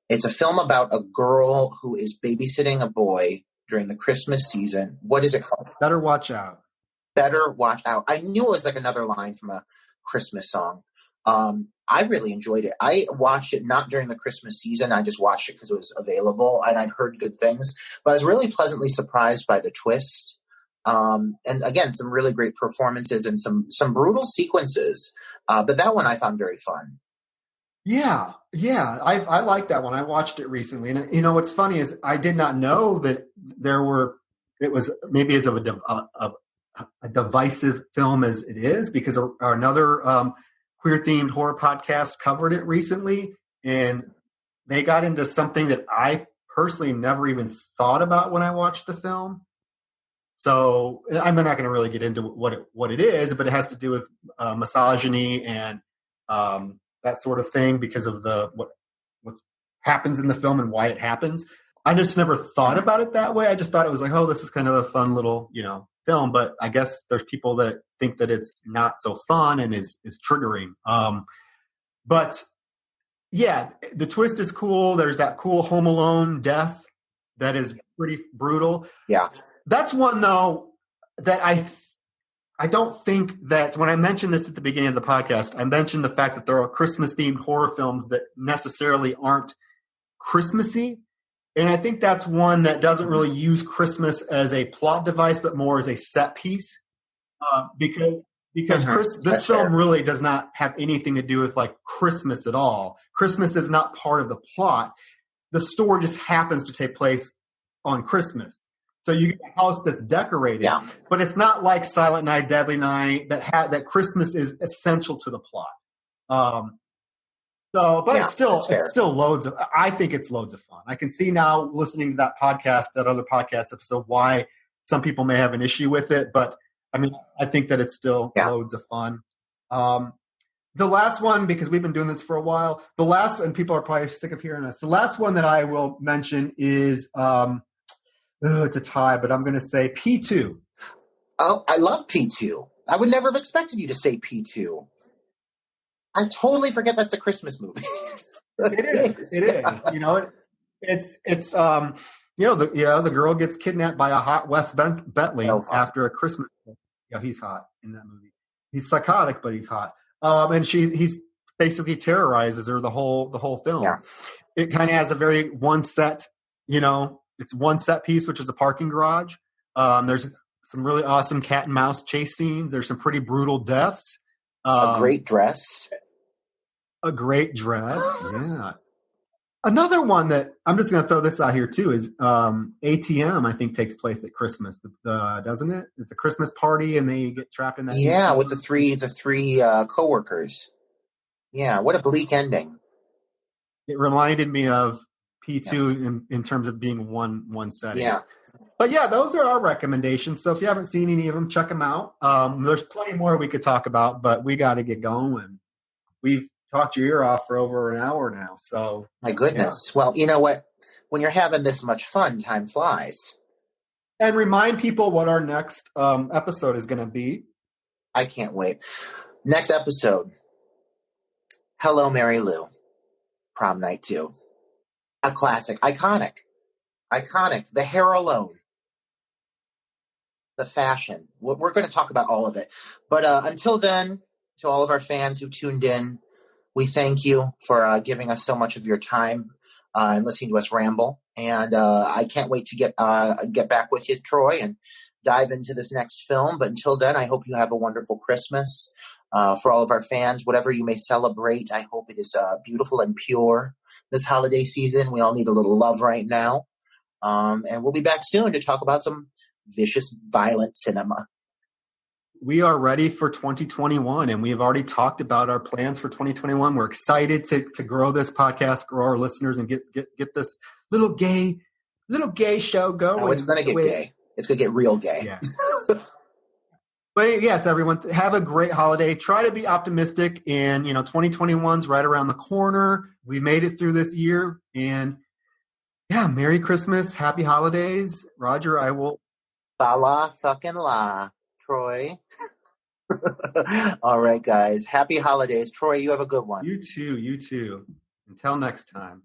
It's a film about a girl who is babysitting a boy during the Christmas season. What is it called? Better Watch Out. Better Watch Out. I knew it was another line from a Christmas song. I really enjoyed it. I watched it not during the Christmas season. I just watched it because it was available and I'd heard good things. But I was really pleasantly surprised by the twist. And again, some really great performances and some brutal sequences. But that one I found very fun. Yeah. I like that one. I watched it recently. And, what's funny is I did not know that it was maybe as of a divisive film as it is, because another queer-themed horror podcast covered it recently, and they got into something that I personally never even thought about when I watched the film. So I'm not going to really get into what it is, but it has to do with misogyny and that sort of thing because of what happens in the film and why it happens. I just never thought about it that way. I just thought it was like, oh, this is kind of a fun little, film. But I guess there's people that think that it's not so fun and is triggering. But yeah, the twist is cool. There's that cool Home Alone death that is pretty brutal. Yeah. That's one, though, that I don't think that when I mentioned this at the beginning of the podcast, I mentioned the fact that there are Christmas-themed horror films that necessarily aren't Christmassy. And I think that's one that doesn't really use Christmas as a plot device, but more as a set piece. Because this film really does not have anything to do with like Christmas at all. Christmas is not part of the plot. The story just happens to take place on Christmas. So you get a house that's decorated, but it's not like Silent Night, Deadly Night that Christmas is essential to the plot. It's still loads of. I think it's loads of fun. I can see now listening to that other podcast episode, why some people may have an issue with it. But I mean, I think that it's still loads of fun. The last one, because we've been doing this for a while, and people are probably sick of hearing this. The last one that I will mention is, it's a tie, but I'm going to say P2. Oh, I love P2. I would never have expected you to say P2. I totally forget that's a Christmas movie. It is. It's the girl gets kidnapped by a hot Wes Bentley after a Christmas. Yeah, he's hot in that movie. He's psychotic, but he's hot. And he's basically terrorizes her the whole film. Yeah. It kind of has a very one set, it's one set piece, which is a parking garage. There's some really awesome cat and mouse chase scenes. There's some pretty brutal deaths. A great dress. Yeah. Another one that I'm just going to throw this out here too is ATM. I think takes place at Christmas, doesn't it? It's a Christmas party, and they get trapped in that. Yeah, with the three coworkers. Yeah, what a bleak ending. It reminded me of P2 in terms of being one setting. Yeah. But yeah, those are our recommendations. So if you haven't seen any of them, check them out. There's plenty more we could talk about, but we got to get going. We've talked your ear off for over an hour now. So my goodness. Yeah. Well, you know what? When you're having this much fun, time flies. And remind people what our next episode is going to be. I can't wait. Next episode. Hello, Mary Lou. Prom Night 2. A classic. Iconic. The hair alone. The fashion. We're going to talk about all of it. But until then, to all of our fans who tuned in, we thank you for giving us so much of your time and listening to us ramble. And I can't wait to get back with you, Troy, and dive into this next film. But until then, I hope you have a wonderful Christmas. For all of our fans, whatever you may celebrate, I hope it is beautiful and pure this holiday season. We all need a little love right now. And we'll be back soon to talk about some vicious, violent cinema. We are ready for 2021, and we have already talked about our plans for 2021. We're excited to grow this podcast, grow our listeners, and get this little gay show going. Oh, it's going to get gay. It's going to get real gay. Yeah. But yes, everyone, have a great holiday. Try to be optimistic, and 2021's right around the corner. We made it through this year, and yeah, Merry Christmas, Happy Holidays, Roger. I will. Bala fucking la, Troy. All right, guys. Happy holidays. Troy, you have a good one. You too. Until next time.